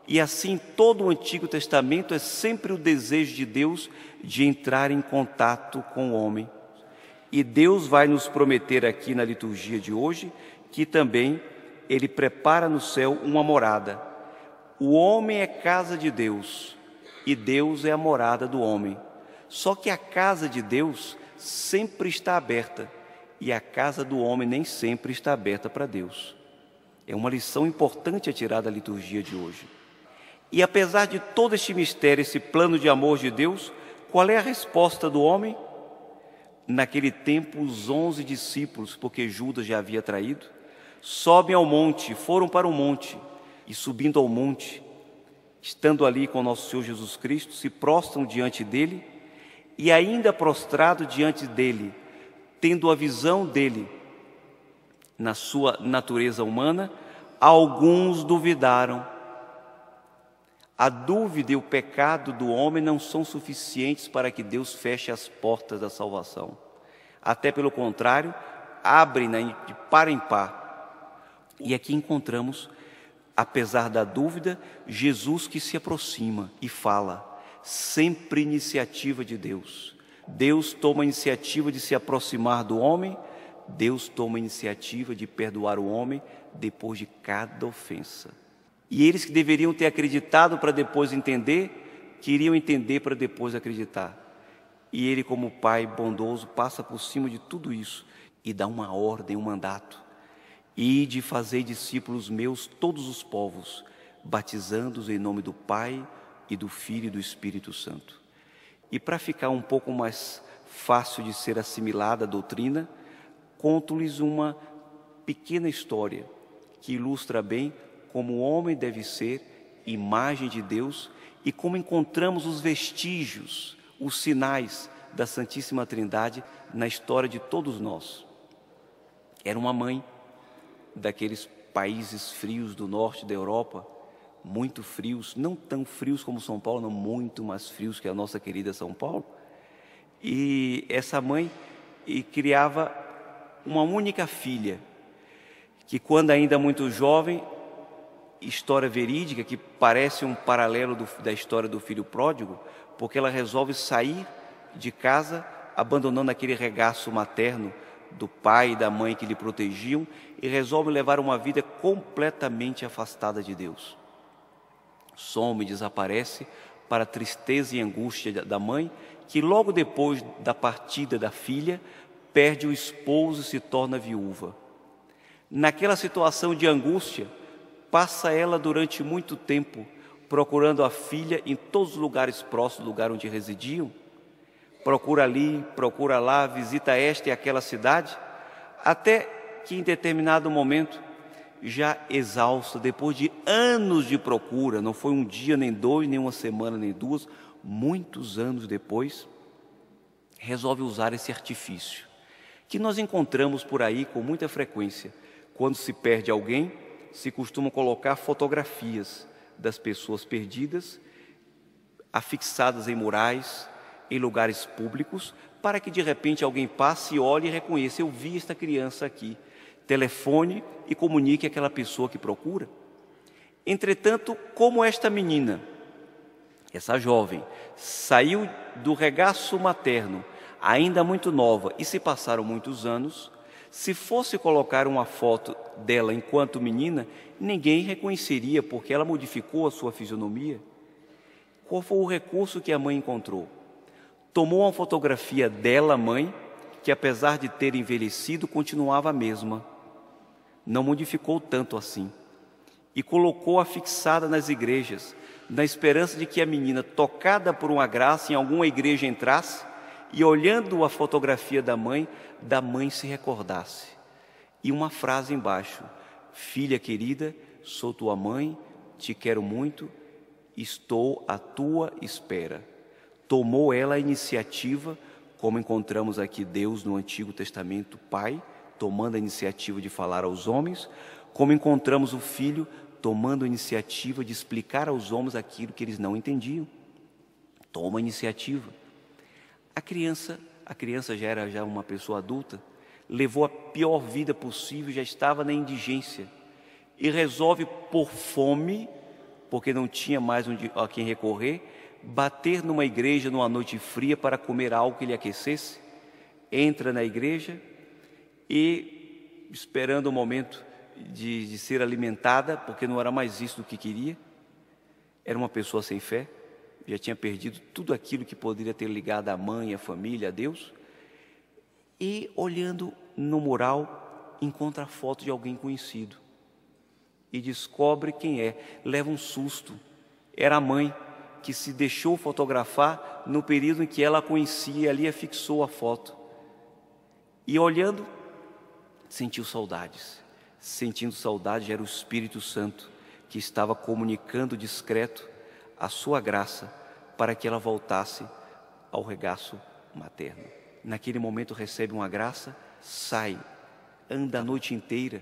E assim todo o Antigo Testamento é sempre o desejo de Deus de entrar em contato com o homem. E Deus vai nos prometer aqui na liturgia de hoje que também Ele prepara no céu uma morada. O homem é casa de Deus e Deus é a morada do homem. Só que a casa de Deus sempre está aberta e a casa do homem nem sempre está aberta para Deus. É uma lição importante a tirar da liturgia de hoje. E apesar de todo este mistério, esse plano de amor de Deus, qual é a resposta do homem? Naquele tempo, os 11 discípulos, porque Judas já havia traído, sobem ao monte, foram para o monte, e subindo ao monte, estando ali com nosso Senhor Jesus Cristo, se prostram diante dele, e ainda prostrado diante dele, tendo a visão dele na sua natureza humana, alguns duvidaram. A dúvida e o pecado do homem não são suficientes para que Deus feche as portas da salvação. Até pelo contrário, abrem-na de par em par. E aqui encontramos, apesar da dúvida, Jesus que se aproxima e fala, sempre iniciativa de Deus. Deus toma a iniciativa de se aproximar do homem, Deus toma a iniciativa de perdoar o homem depois de cada ofensa. E eles que deveriam ter acreditado para depois entender, queriam entender para depois acreditar. E Ele, como Pai bondoso, passa por cima de tudo isso e dá uma ordem, um mandato. Ide fazer discípulos meus todos os povos, batizando-os em nome do Pai e do Filho e do Espírito Santo. E para ficar um pouco mais fácil de ser assimilada a doutrina, conto-lhes uma pequena história que ilustra bem como o homem deve ser imagem de Deus e como encontramos os vestígios, os sinais da Santíssima Trindade na história de todos nós. Era uma mãe daqueles países frios do norte da Europa, muito frios, não tão frios como São Paulo, não, muito mais frios que a nossa querida São Paulo. E essa mãe criava uma única filha, que quando ainda muito jovem, história verídica, que parece um paralelo da história do filho pródigo, porque ela resolve sair de casa, abandonando aquele regaço materno do pai e da mãe que lhe protegiam, e resolve levar uma vida completamente afastada de Deus. Some, desaparece, para a tristeza e angústia da mãe, que logo depois da partida da filha, perde o esposo e se torna viúva. Naquela situação de angústia, passa ela durante muito tempo procurando a filha em todos os lugares próximos do lugar onde residiam. Procura ali, procura lá, visita esta e aquela cidade, até que em determinado momento, já exausta, depois de anos de procura, não foi um dia, nem dois, nem uma semana, nem duas, muitos anos depois, resolve usar esse artifício, que nós encontramos por aí com muita frequência. Quando se perde alguém, se costuma colocar fotografias das pessoas perdidas, afixadas em murais, em lugares públicos, para que de repente alguém passe e olhe e reconheça: eu vi esta criança aqui. Telefone e comunique àquela pessoa que procura. Entretanto, como esta menina, essa jovem, saiu do regaço materno, ainda muito nova, e se passaram muitos anos, se fosse colocar uma foto dela enquanto menina, ninguém reconheceria, porque ela modificou a sua fisionomia. Qual foi o recurso que a mãe encontrou? Tomou uma fotografia dela, mãe, que apesar de ter envelhecido, continuava a mesma. Não modificou tanto assim. E colocou-a fixada nas igrejas, na esperança de que a menina, tocada por uma graça, em alguma igreja entrasse, e olhando a fotografia da mãe se recordasse. E uma frase embaixo: filha querida, sou tua mãe, te quero muito, estou à tua espera. Tomou ela a iniciativa, como encontramos aqui Deus no Antigo Testamento, Pai, tomando a iniciativa de falar aos homens, como encontramos o Filho tomando a iniciativa de explicar aos homens aquilo que eles não entendiam. Toma a iniciativa. A criança já era uma pessoa adulta, levou a pior vida possível, já estava na indigência e resolve, por fome, porque não tinha mais a quem recorrer, bater numa igreja numa noite fria para comer algo que lhe aquecesse. Entra na igreja e, esperando o momento de ser alimentada, porque não era mais isso do que queria, era uma pessoa sem fé, já tinha perdido tudo aquilo que poderia ter ligado à mãe, à família, a Deus, e olhando no mural, encontra a foto de alguém conhecido e descobre quem é. Leva um susto. Era a mãe que se deixou fotografar no período em que ela a conhecia e ali afixou a foto. E olhando, sentiu saudades. Sentindo saudades, era o Espírito Santo que estava comunicando discreto a sua graça para que ela voltasse ao regaço materno. Naquele momento recebe uma graça, sai, anda a noite inteira,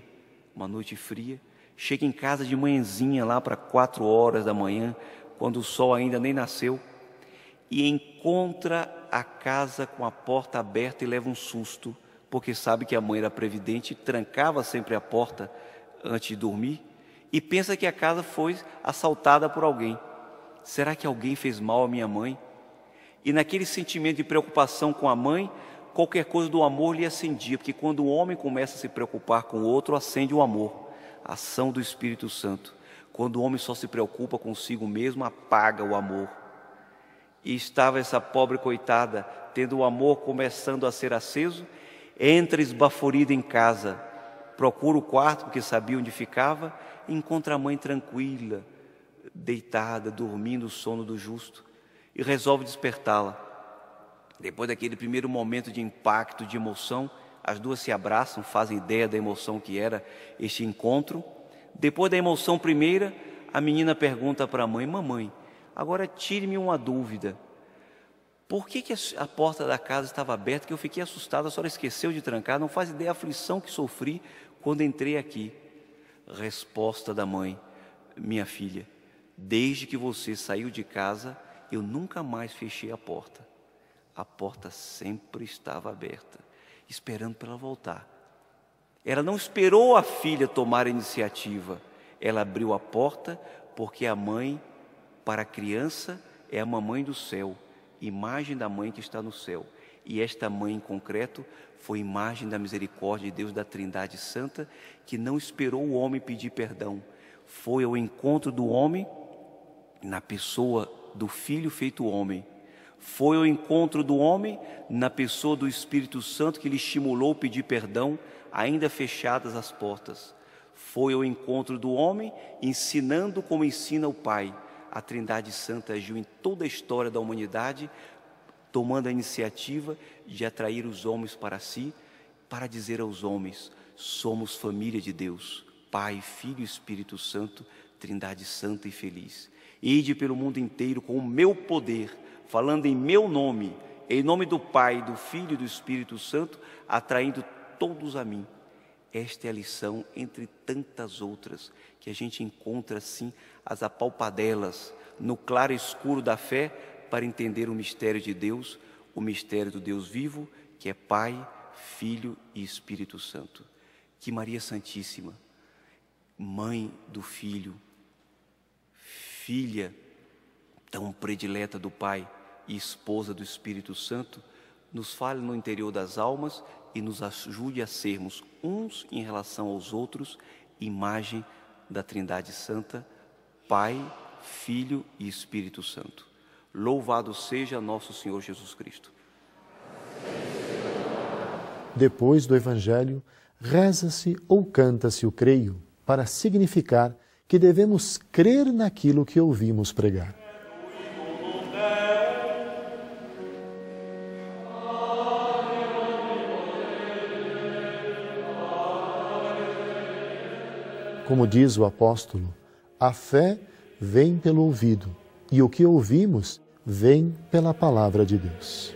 uma noite fria, chega em casa de manhãzinha lá para 4 horas da manhã, quando o sol ainda nem nasceu, e encontra a casa com a porta aberta e leva um susto, porque sabe que a mãe era previdente, trancava sempre a porta antes de dormir, e pensa que a casa foi assaltada por alguém. Será que alguém fez mal à minha mãe? E naquele sentimento de preocupação com a mãe, qualquer coisa do amor lhe acendia, porque quando o homem começa a se preocupar com o outro, acende o amor, a ação do Espírito Santo. Quando o homem só se preocupa consigo mesmo, apaga o amor. E estava essa pobre coitada, tendo o amor começando a ser aceso, entra esbaforida em casa, procura o quarto, porque sabia onde ficava, e encontra a mãe tranquila, deitada, dormindo o sono do justo, e resolve despertá-la. Depois daquele primeiro momento de impacto, de emoção, as duas se abraçam, fazem ideia da emoção que era este encontro. Depois da emoção primeira, a menina pergunta para a mãe: mamãe, agora tire-me uma dúvida. Por que a porta da casa estava aberta, que eu fiquei assustada, a senhora esqueceu de trancar? Não faz ideia da aflição que sofri quando entrei aqui. Resposta da mãe: minha filha, desde que você saiu de casa, eu nunca mais fechei a porta. A porta sempre estava aberta, esperando para ela voltar. Ela não esperou a filha tomar a iniciativa. Ela abriu a porta porque a mãe, para a criança, é a mamãe do céu, imagem da mãe que está no céu. E esta mãe em concreto foi imagem da misericórdia de Deus, da Trindade Santa, que não esperou o homem pedir perdão. Foi ao encontro do homem na pessoa do Filho feito homem. Foi ao encontro do homem na pessoa do Espírito Santo, que lhe estimulou a pedir perdão, ainda fechadas as portas. Foi ao encontro do homem, ensinando como ensina o Pai. A Trindade Santa agiu em toda a história da humanidade, tomando a iniciativa de atrair os homens para si, para dizer aos homens: somos família de Deus, Pai, Filho e Espírito Santo, Trindade Santa e feliz. Ide pelo mundo inteiro com o meu poder, falando em meu nome, em nome do Pai, do Filho e do Espírito Santo, atraindo todos a mim. Esta é a lição, entre tantas outras, que a gente encontra assim, as apalpadelas, no claro escuro da fé, para entender o mistério de Deus, o mistério do Deus vivo, que é Pai, Filho e Espírito Santo. Que Maria Santíssima, Mãe do Filho, Filha tão predileta do Pai e esposa do Espírito Santo, nos fale no interior das almas e nos ajude a sermos uns em relação aos outros, imagem da Trindade Santa, Pai, Filho e Espírito Santo. Louvado seja nosso Senhor Jesus Cristo. Depois do Evangelho, reza-se ou canta-se o creio, para significar que devemos crer naquilo que ouvimos pregar. Como diz o apóstolo, a fé vem pelo ouvido, e o que ouvimos vem pela palavra de Deus.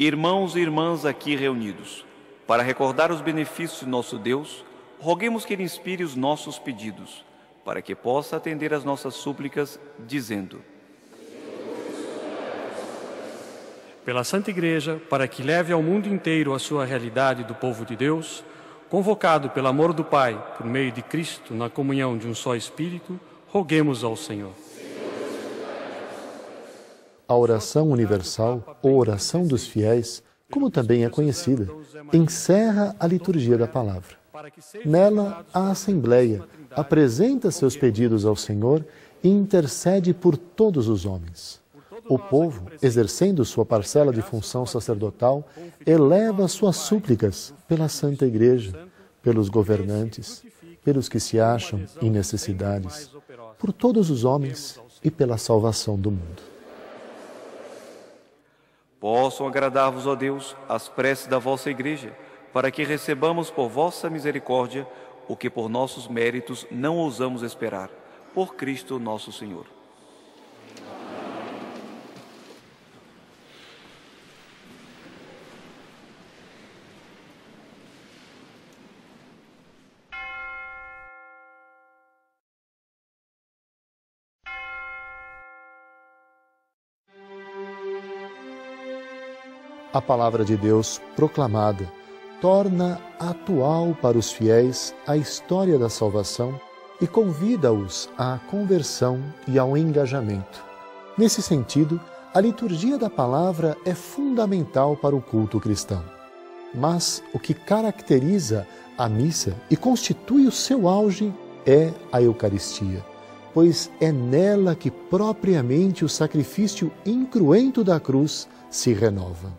Irmãos e irmãs aqui reunidos, para recordar os benefícios de nosso Deus, roguemos que Ele inspire os nossos pedidos, para que possa atender às nossas súplicas, dizendo: pela Santa Igreja, para que leve ao mundo inteiro a sua realidade do povo de Deus, convocado pelo amor do Pai, por meio de Cristo, na comunhão de um só Espírito, roguemos ao Senhor. A oração universal, ou oração dos fiéis, como também é conhecida, encerra a liturgia da palavra. Nela, a Assembleia apresenta seus pedidos ao Senhor e intercede por todos os homens. O povo, exercendo sua parcela de função sacerdotal, eleva suas súplicas pela Santa Igreja, pelos governantes, pelos que se acham em necessidades, por todos os homens e pela salvação do mundo. Possam agradar-vos, ó Deus, as preces da vossa Igreja, para que recebamos por vossa misericórdia o que por nossos méritos não ousamos esperar. Por Cristo nosso Senhor. A palavra de Deus proclamada torna atual para os fiéis a história da salvação e convida-os à conversão e ao engajamento. Nesse sentido, a liturgia da palavra é fundamental para o culto cristão. Mas o que caracteriza a missa e constitui o seu auge é a Eucaristia, pois é nela que propriamente o sacrifício incruento da cruz se renova.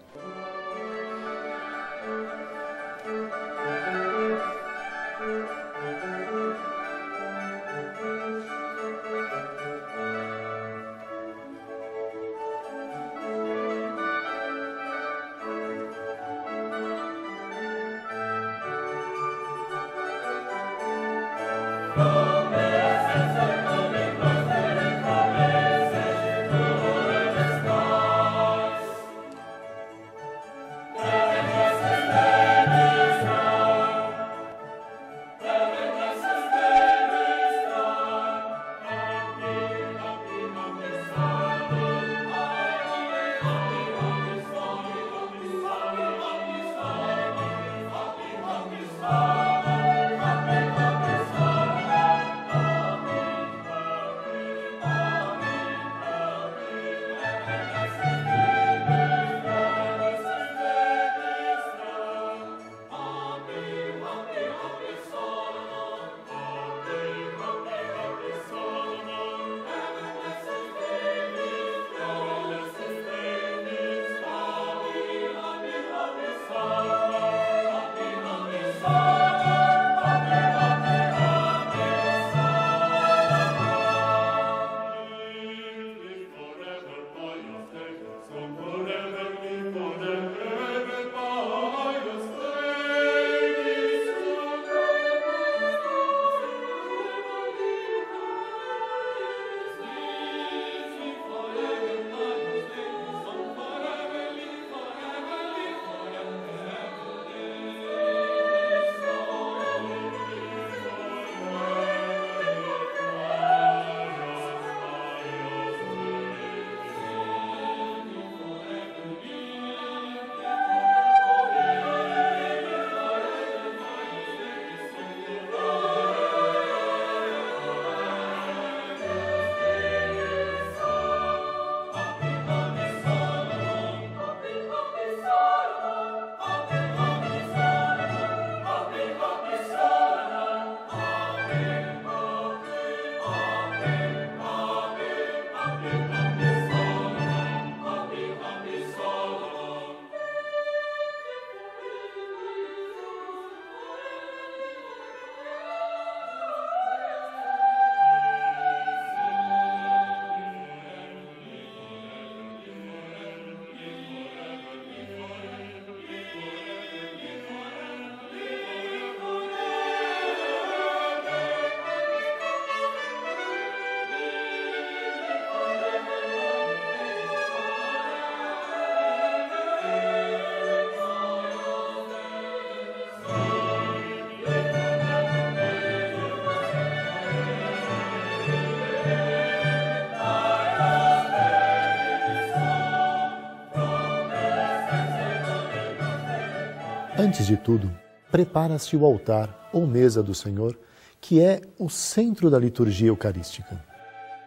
Antes de tudo, prepara-se o altar ou mesa do Senhor, que é o centro da liturgia eucarística.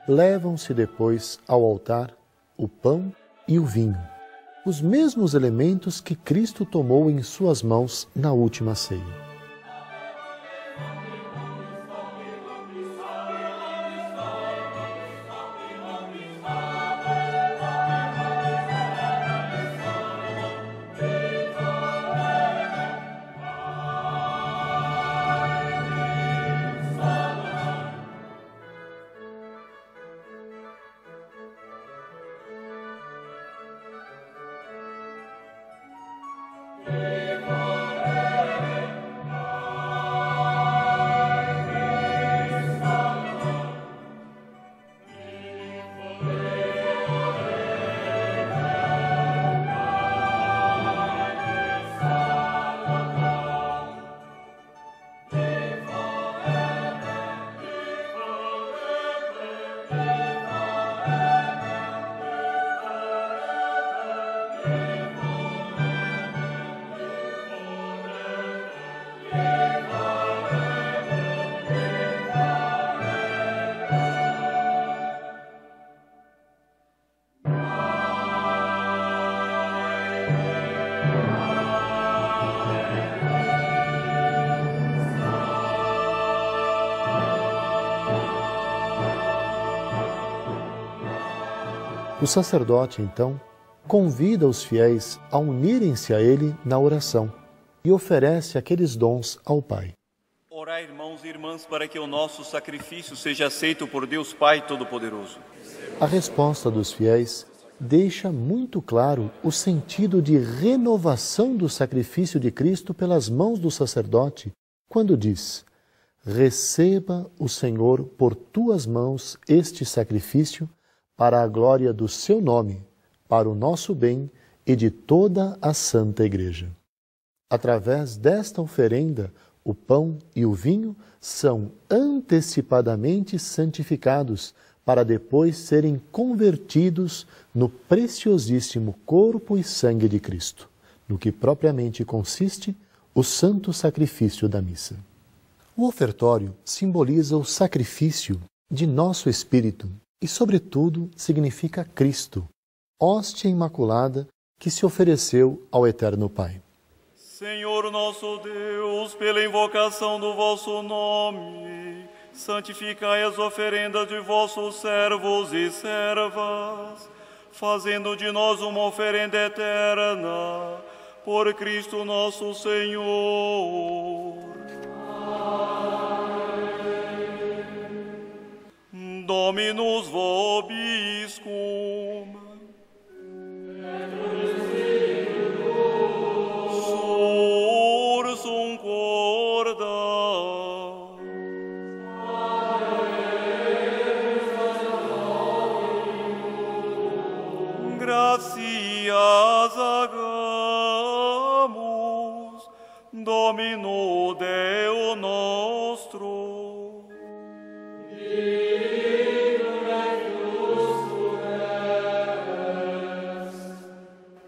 Levam-se depois ao altar o pão e o vinho, os mesmos elementos que Cristo tomou em suas mãos na última ceia. O sacerdote, então, convida os fiéis a unirem-se a ele na oração e oferece aqueles dons ao Pai. Orai, irmãos e irmãs, para que o nosso sacrifício seja aceito por Deus Pai Todo-Poderoso. A resposta dos fiéis deixa muito claro o sentido de renovação do sacrifício de Cristo pelas mãos do sacerdote, quando diz: receba o Senhor por tuas mãos este sacrifício, para a glória do seu nome, para o nosso bem e de toda a Santa Igreja. Através desta oferenda, o pão e o vinho são antecipadamente santificados, para depois serem convertidos no preciosíssimo corpo e sangue de Cristo, no que propriamente consiste o santo sacrifício da missa. O ofertório simboliza o sacrifício de nosso espírito, e, sobretudo, significa Cristo, hóstia imaculada que se ofereceu ao Eterno Pai. Senhor nosso Deus, pela invocação do vosso nome, santificai as oferendas de vossos servos e servas, fazendo de nós uma oferenda eterna, por Cristo nosso Senhor. Dominus vobiscum. Sursum corda. Gratias agamus, Domino Deo nostro.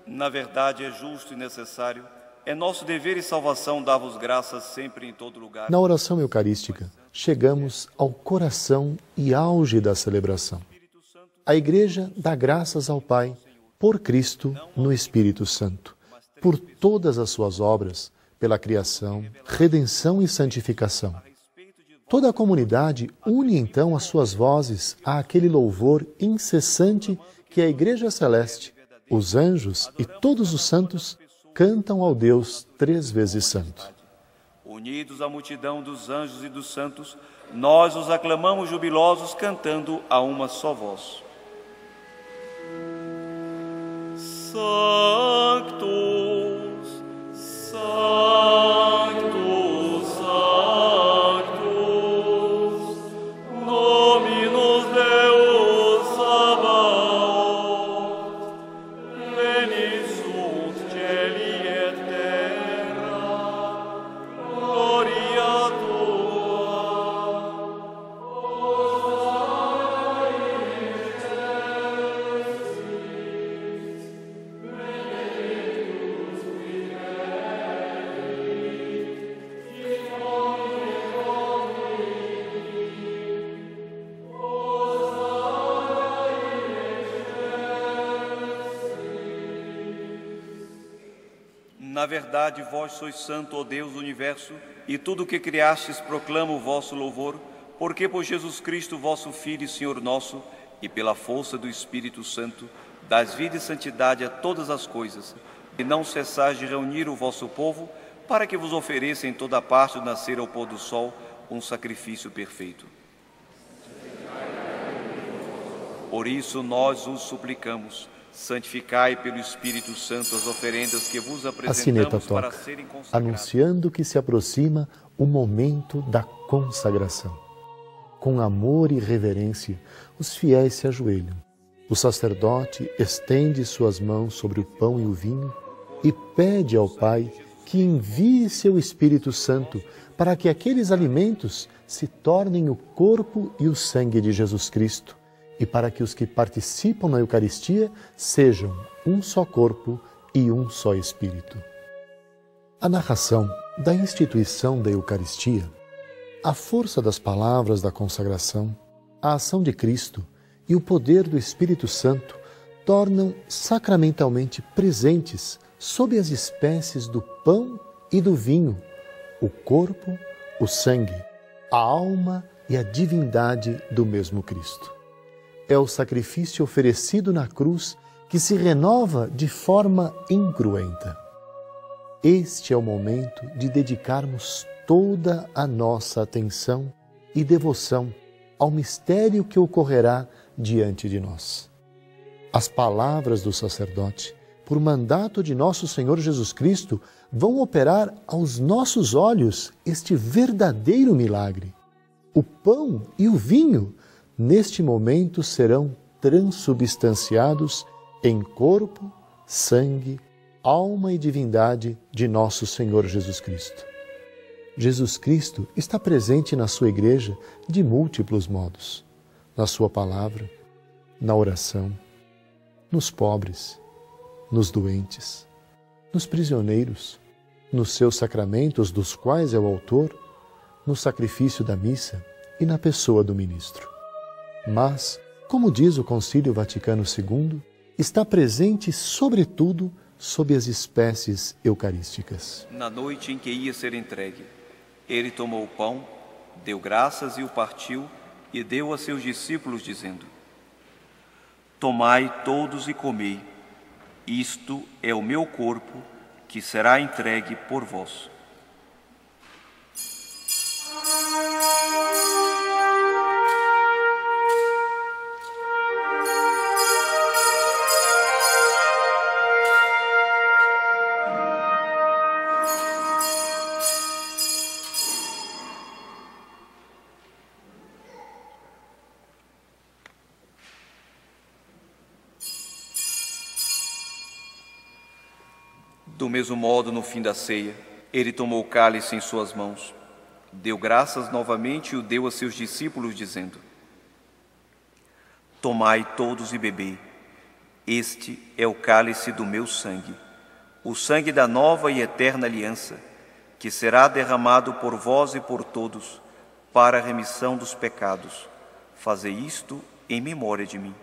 Na verdade, é justo e necessário, é nosso dever e salvação dar-vos graças sempre em todo lugar. Na oração eucarística, chegamos ao coração e auge da celebração. A Igreja dá graças ao Pai, por Cristo, no Espírito Santo, por todas as suas obras, pela criação, redenção e santificação. Toda a comunidade une então as suas vozes àquele louvor incessante que a Igreja Celeste, os anjos e todos os santos cantam ao Deus 3 vezes Santo. Unidos à multidão dos anjos e dos santos, nós os aclamamos jubilosos cantando a uma só voz. Sanctus, Sanctus, Sanctus, Dominus Deus Sabaoth, pleni sunt cieli et terra, gloria tua. Na verdade, vós sois santo, ó Deus do universo, e tudo o que criastes proclama o vosso louvor, porque por Jesus Cristo, vosso Filho e Senhor nosso, e pela força do Espírito Santo, dás vida e santidade a todas as coisas, e não cessais de reunir o vosso povo, para que vos ofereça em toda parte do nascer ao pôr do sol um sacrifício perfeito. Por isso nós os suplicamos, santificai pelo Espírito Santo as oferendas que vos A sineta apresentamos para toca, serem consagradas. anunciando que se aproxima o momento da consagração. Com amor e reverência, os fiéis se ajoelham. O sacerdote estende suas mãos sobre o pão e o vinho e pede ao Pai que envie seu Espírito Santo para que aqueles alimentos se tornem o corpo e o sangue de Jesus Cristo e para que os que participam na Eucaristia sejam um só corpo e um só Espírito. A narração da instituição da Eucaristia, a força das palavras da consagração, a ação de Cristo e o poder do Espírito Santo tornam sacramentalmente presentes sob as espécies do pão e do vinho, o corpo, o sangue, a alma e a divindade do mesmo Cristo. É o sacrifício oferecido na cruz que se renova de forma incruenta. Este é o momento de dedicarmos toda a nossa atenção e devoção ao mistério que ocorrerá diante de nós. As palavras do sacerdote, por mandato de nosso Senhor Jesus Cristo, vão operar aos nossos olhos este verdadeiro milagre. O pão e o vinho, neste momento, serão transubstanciados em corpo, sangue, alma e divindade de nosso Senhor Jesus Cristo. Jesus Cristo está presente na sua igreja de múltiplos modos. Na sua palavra, na oração, nos pobres, nos doentes, nos prisioneiros, nos seus sacramentos, dos quais é o autor, no sacrifício da missa e na pessoa do ministro. Mas, como diz o Concílio Vaticano II, está presente, sobretudo, sob as espécies eucarísticas. Na noite em que ia ser entregue, ele tomou o pão, deu graças e o partiu e deu a seus discípulos, dizendo: Tomai todos e comei, isto é o meu corpo, que será entregue por vós. Do mesmo modo, no fim da ceia, ele tomou o cálice em suas mãos, deu graças novamente e o deu a seus discípulos, dizendo: Tomai todos e bebei, este é o cálice do meu sangue, o sangue da nova e eterna aliança, que será derramado por vós e por todos, para a remissão dos pecados. Fazei isto em memória de mim.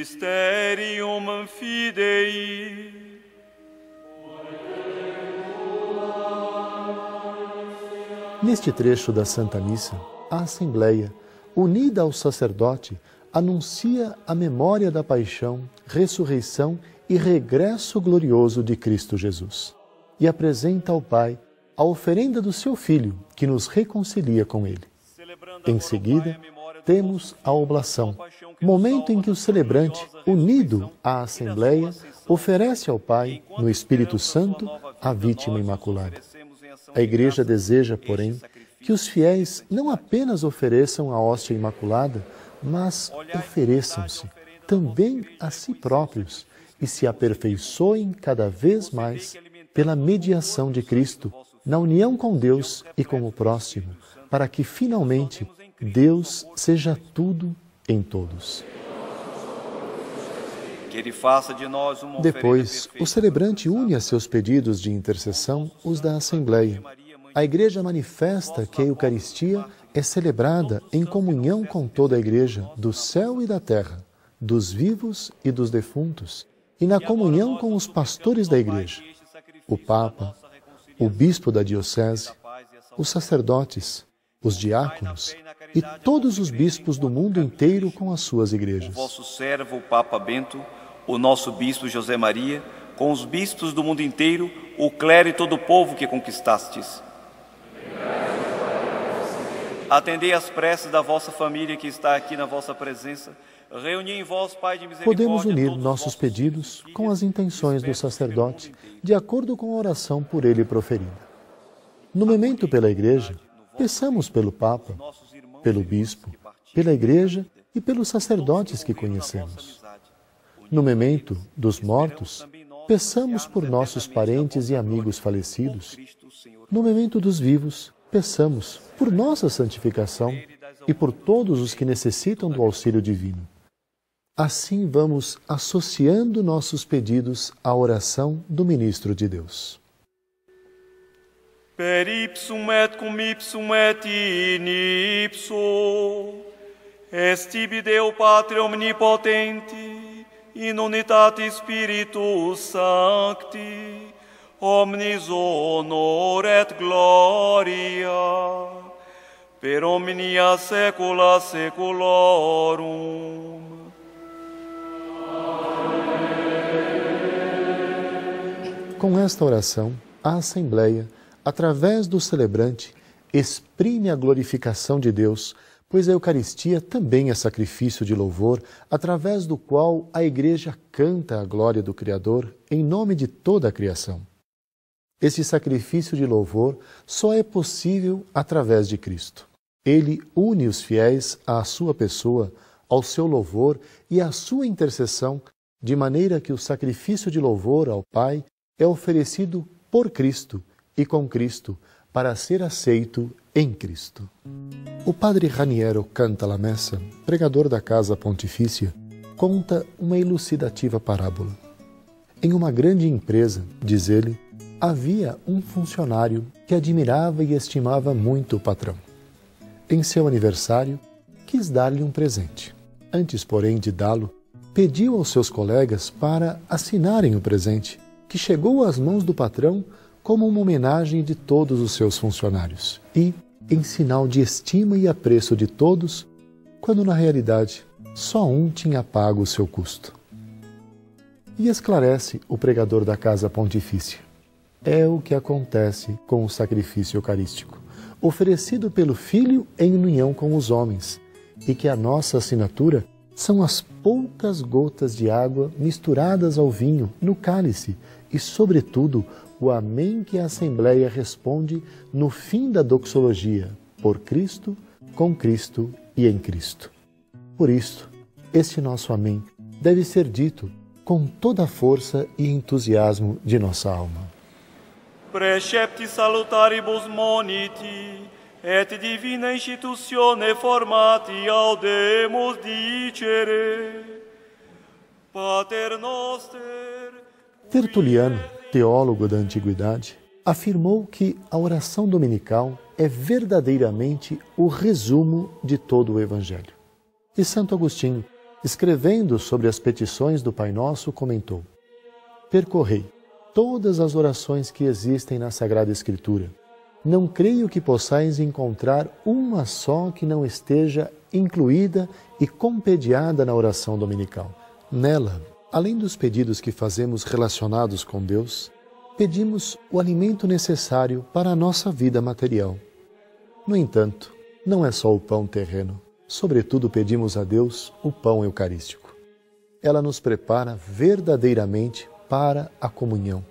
Mysterium Fidei. Neste trecho da Santa Missa, a Assembleia, unida ao sacerdote, anuncia a memória da paixão, ressurreição e regresso glorioso de Cristo Jesus e apresenta ao Pai a oferenda do seu Filho, que nos reconcilia com Ele. Em seguida, temos a oblação, momento em que o celebrante, unido à Assembleia, oferece ao Pai, no Espírito Santo, a vítima imaculada. A Igreja deseja, porém, que os fiéis não apenas ofereçam a hóstia imaculada, mas ofereçam-se também a si próprios e se aperfeiçoem cada vez mais pela mediação de Cristo, na união com Deus e com o próximo, para que finalmente Deus seja tudo em todos. Que Ele faça de nós uma Depois, o celebrante une a seus pedidos de intercessão os da Assembleia. A Igreja manifesta que a Eucaristia é celebrada em comunhão com toda a Igreja, do céu e da terra, dos vivos e dos defuntos, e na comunhão com os pastores da Igreja, o Papa, o Bispo da Diocese, os sacerdotes, os diáconos e todos os bispos do mundo inteiro com as suas igrejas. O vosso servo, o Papa Bento, o nosso Bispo José Maria, com os bispos do mundo inteiro, o clero e todo o povo que conquistastes. Atendei as preces da vossa família que está aqui na vossa presença. Reuni em vós, Pai de misericórdia. Podemos unir nossos pedidos com as intenções do sacerdote, de acordo com a oração por ele proferida. No memento pela Igreja, peçamos pelo Papa, pelo Bispo, pela Igreja e pelos sacerdotes que conhecemos. No memento dos mortos, peçamos por nossos parentes e amigos falecidos. No memento dos vivos, peçamos por nossa santificação e por todos os que necessitam do auxílio divino. Assim vamos associando nossos pedidos à oração do ministro de Deus. Per ipsum et cum ipsum et in ipso, est tibi Deo Patre omnipotenti, in unitate Spiritus Sancti, omnis honor et gloria, per omnia saecula saeculorum. Com esta oração, a Assembleia, através do celebrante, exprime a glorificação de Deus, pois a Eucaristia também é sacrifício de louvor, através do qual a Igreja canta a glória do Criador em nome de toda a criação. Esse sacrifício de louvor só é possível através de Cristo. Ele une os fiéis à sua pessoa, ao seu louvor e à sua intercessão, de maneira que o sacrifício de louvor ao Pai é oferecido por Cristo e com Cristo, para ser aceito em Cristo. O padre Raniero Cantalamessa, pregador da Casa Pontifícia, conta uma elucidativa parábola. Em uma grande empresa, diz ele, havia um funcionário que admirava e estimava muito o patrão. Em seu aniversário, quis dar-lhe um presente. Antes, porém, de dá-lo, pediu aos seus colegas para assinarem o presente, que chegou às mãos do patrão como uma homenagem de todos os seus funcionários e em sinal de estima e apreço de todos, quando na realidade só um tinha pago o seu custo. E esclarece o pregador da Casa Pontifícia. É o que acontece com o sacrifício eucarístico, oferecido pelo Filho em união com os homens, e que a nossa assinatura são as poucas gotas de água misturadas ao vinho no cálice e, sobretudo, o amém que a Assembleia responde no fim da doxologia, por Cristo, com Cristo e em Cristo. Por isso, este nosso amém deve ser dito com toda a força e entusiasmo de nossa alma. Precepti salutaribus moniti, et divina institutione formati audemus dicere, Pater noster. Tertuliano, teólogo da Antiguidade, afirmou que a oração dominical é verdadeiramente o resumo de todo o Evangelho. E Santo Agostinho, escrevendo sobre as petições do Pai Nosso, comentou: percorrei todas as orações que existem na Sagrada Escritura. Não creio que possais encontrar uma só que não esteja incluída e compediada na oração dominical. Nela, além dos pedidos que fazemos relacionados com Deus, pedimos o alimento necessário para a nossa vida material. No entanto, não é só o pão terreno. Sobretudo pedimos a Deus o pão eucarístico. Ela nos prepara verdadeiramente para a comunhão.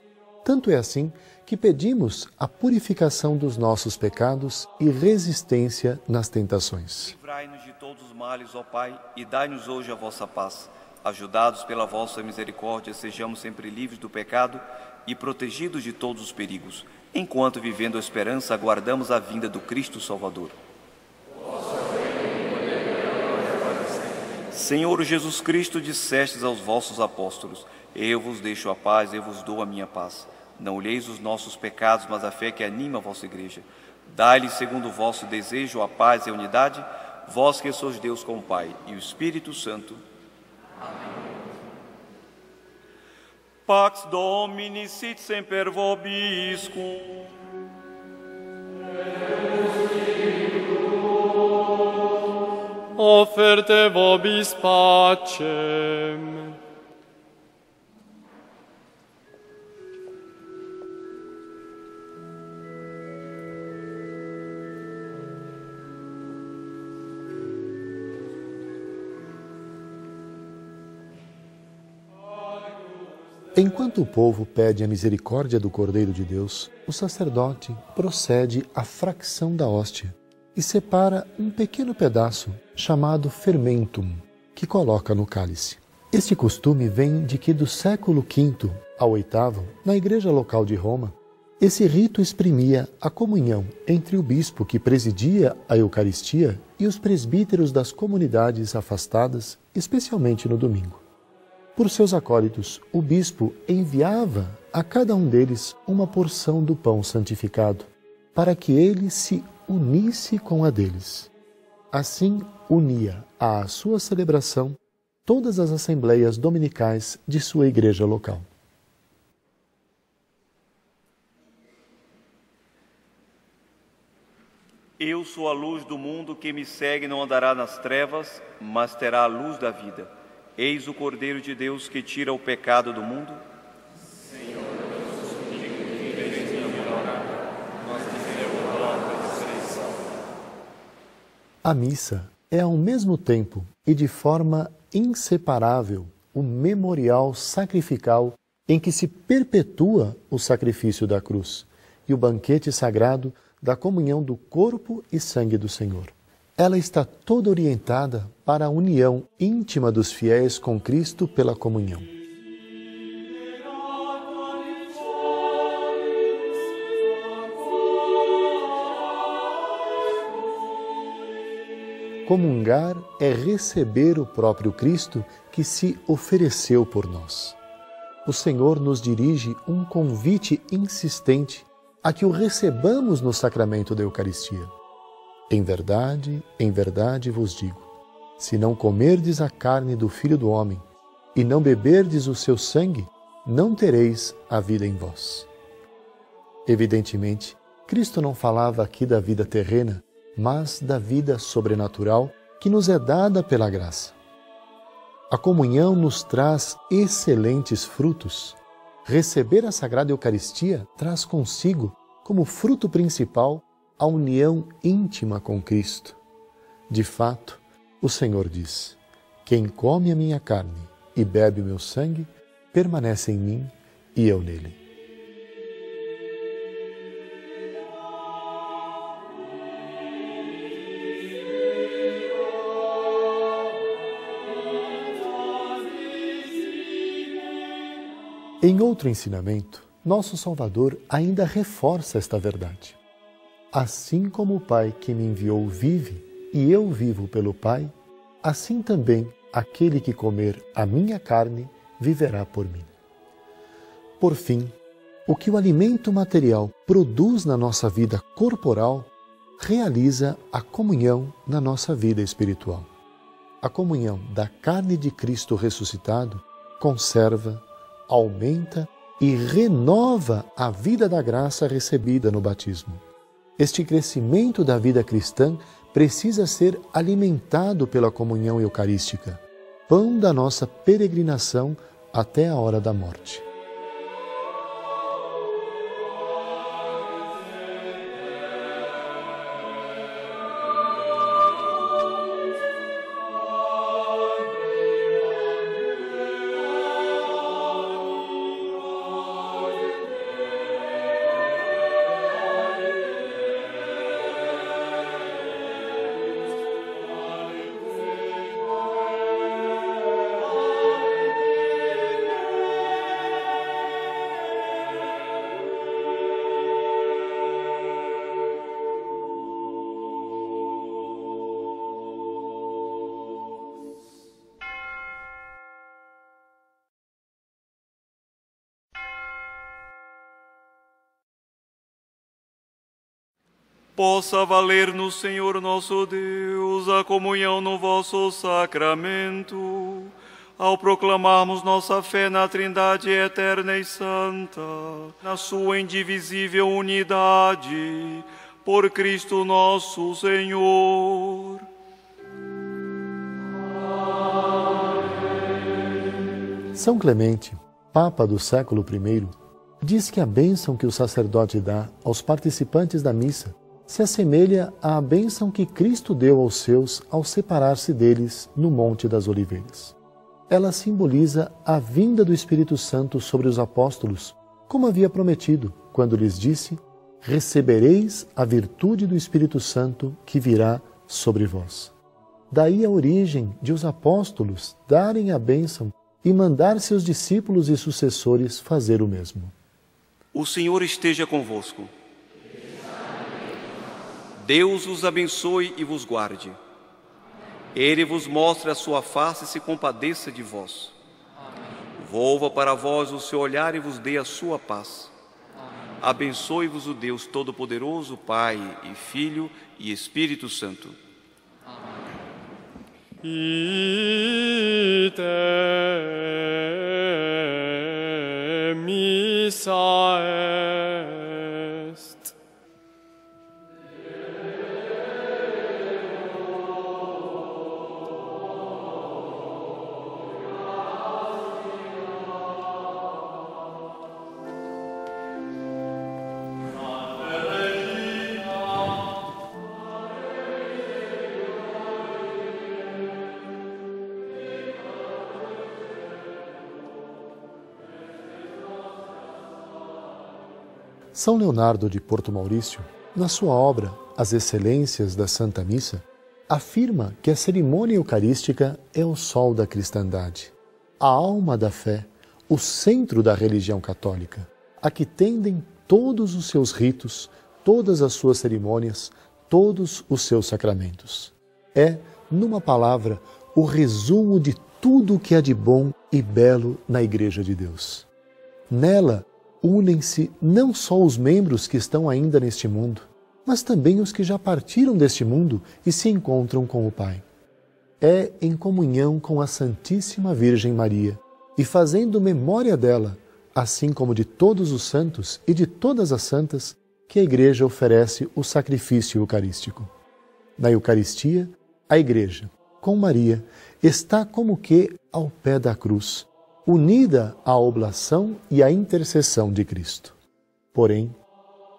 Tanto é assim que pedimos a purificação dos nossos pecados e resistência nas tentações. Livrai-nos de todos os males, ó Pai, e dai-nos hoje a vossa paz. Ajudados pela vossa misericórdia, sejamos sempre livres do pecado e protegidos de todos os perigos, enquanto, vivendo a esperança, aguardamos a vinda do Cristo Salvador. Senhor Jesus Cristo, dissestes aos vossos apóstolos: eu vos deixo a paz, eu vos dou a minha paz. Não olheis os nossos pecados, mas a fé que anima a vossa igreja. Dai-lhe, segundo o vosso desejo, a paz e a unidade, vós que sois Deus com o Pai e o Espírito Santo. Amém. Pax Domini sit semper vobiscum. Offerte vobis pacem. Enquanto o povo pede a misericórdia do Cordeiro de Deus, o sacerdote procede à fracção da hóstia e separa um pequeno pedaço chamado fermentum, que coloca no cálice. Este costume vem de que do século V ao VIII, na igreja local de Roma, esse rito exprimia a comunhão entre o bispo que presidia a Eucaristia e os presbíteros das comunidades afastadas, especialmente no domingo. Por seus acólitos, o bispo enviava a cada um deles uma porção do pão santificado, para que ele se unisse com a deles. Assim, unia à sua celebração todas as assembleias dominicais de sua igreja local. Eu sou a luz do mundo, quem me segue não andará nas trevas, mas terá a luz da vida. Eis o Cordeiro de Deus que tira o pecado do mundo. Senhor, eu sou contigo que vives em minha hora, mas que meu palavra sereis salvo. A missa é ao mesmo tempo e de forma inseparável o memorial sacrificial em que se perpetua o sacrifício da cruz e o banquete sagrado da comunhão do corpo e sangue do Senhor. Ela está toda orientada para a união íntima dos fiéis com Cristo pela comunhão. Comungar é receber o próprio Cristo que se ofereceu por nós. O Senhor nos dirige um convite insistente a que o recebamos no sacramento da Eucaristia. Em verdade vos digo, se não comerdes a carne do Filho do Homem e não beberdes o seu sangue, não tereis a vida em vós. Evidentemente, Cristo não falava aqui da vida terrena, mas da vida sobrenatural que nos é dada pela graça. A comunhão nos traz excelentes frutos. Receber a Sagrada Eucaristia traz consigo, como fruto principal, a união íntima com Cristo. De fato, o Senhor diz: quem come a minha carne e bebe o meu sangue, permanece em mim e eu nele. Em outro ensinamento, nosso Salvador ainda reforça esta verdade. Assim como o Pai que me enviou vive e eu vivo pelo Pai, assim também aquele que comer a minha carne viverá por mim. Por fim, o que o alimento material produz na nossa vida corporal, realiza a comunhão na nossa vida espiritual. A comunhão da carne de Cristo ressuscitado conserva, aumenta e renova a vida da graça recebida no batismo. Este crescimento da vida cristã precisa ser alimentado pela comunhão eucarística, pão da nossa peregrinação até a hora da morte. Possa valer-nos, Senhor nosso Deus, a comunhão no vosso sacramento, ao proclamarmos nossa fé na Trindade eterna e santa, na sua indivisível unidade, por Cristo nosso Senhor. São Clemente, Papa do século I, diz que a bênção que o sacerdote dá aos participantes da missa se assemelha à bênção que Cristo deu aos seus ao separar-se deles no Monte das Oliveiras. Ela simboliza a vinda do Espírito Santo sobre os apóstolos, como havia prometido, quando lhes disse: recebereis a virtude do Espírito Santo que virá sobre vós. Daí a origem de os apóstolos darem a bênção e mandar seus discípulos e sucessores fazer o mesmo. O Senhor esteja convosco. Deus os abençoe e vos guarde. Ele vos mostre a sua face e se compadeça de vós. Volva para vós o seu olhar e vos dê a sua paz. Abençoe-vos o Deus Todo-Poderoso, Pai e Filho e Espírito Santo. Ite missa est. São Leonardo de Porto Maurício, na sua obra As Excelências da Santa Missa, afirma que a cerimônia eucarística é o sol da cristandade, a alma da fé, o centro da religião católica, a que tendem todos os seus ritos, todas as suas cerimônias, todos os seus sacramentos. É, numa palavra, o resumo de tudo o que há de bom e belo na Igreja de Deus. Nela, unem-se não só os membros que estão ainda neste mundo, mas também os que já partiram deste mundo e se encontram com o Pai. É em comunhão com a Santíssima Virgem Maria e fazendo memória dela, assim como de todos os santos e de todas as santas, que a Igreja oferece o sacrifício eucarístico. Na Eucaristia, a Igreja, com Maria, está como que ao pé da cruz, unida à oblação e à intercessão de Cristo. Porém,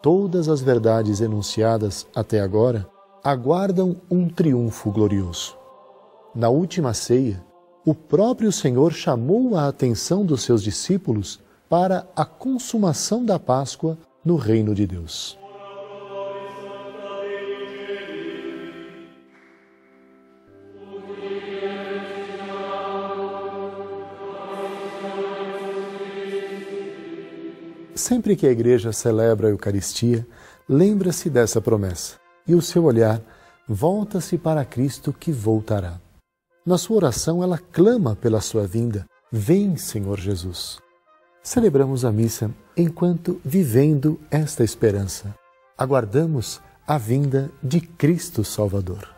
todas as verdades enunciadas até agora aguardam um triunfo glorioso. Na última ceia, o próprio Senhor chamou a atenção dos seus discípulos para a consumação da Páscoa no reino de Deus. Sempre que a Igreja celebra a Eucaristia, lembra-se dessa promessa e o seu olhar volta-se para Cristo que voltará. Na sua oração, ela clama pela sua vinda: vem, Senhor Jesus. Celebramos a missa enquanto vivendo esta esperança. Aguardamos a vinda de Cristo Salvador.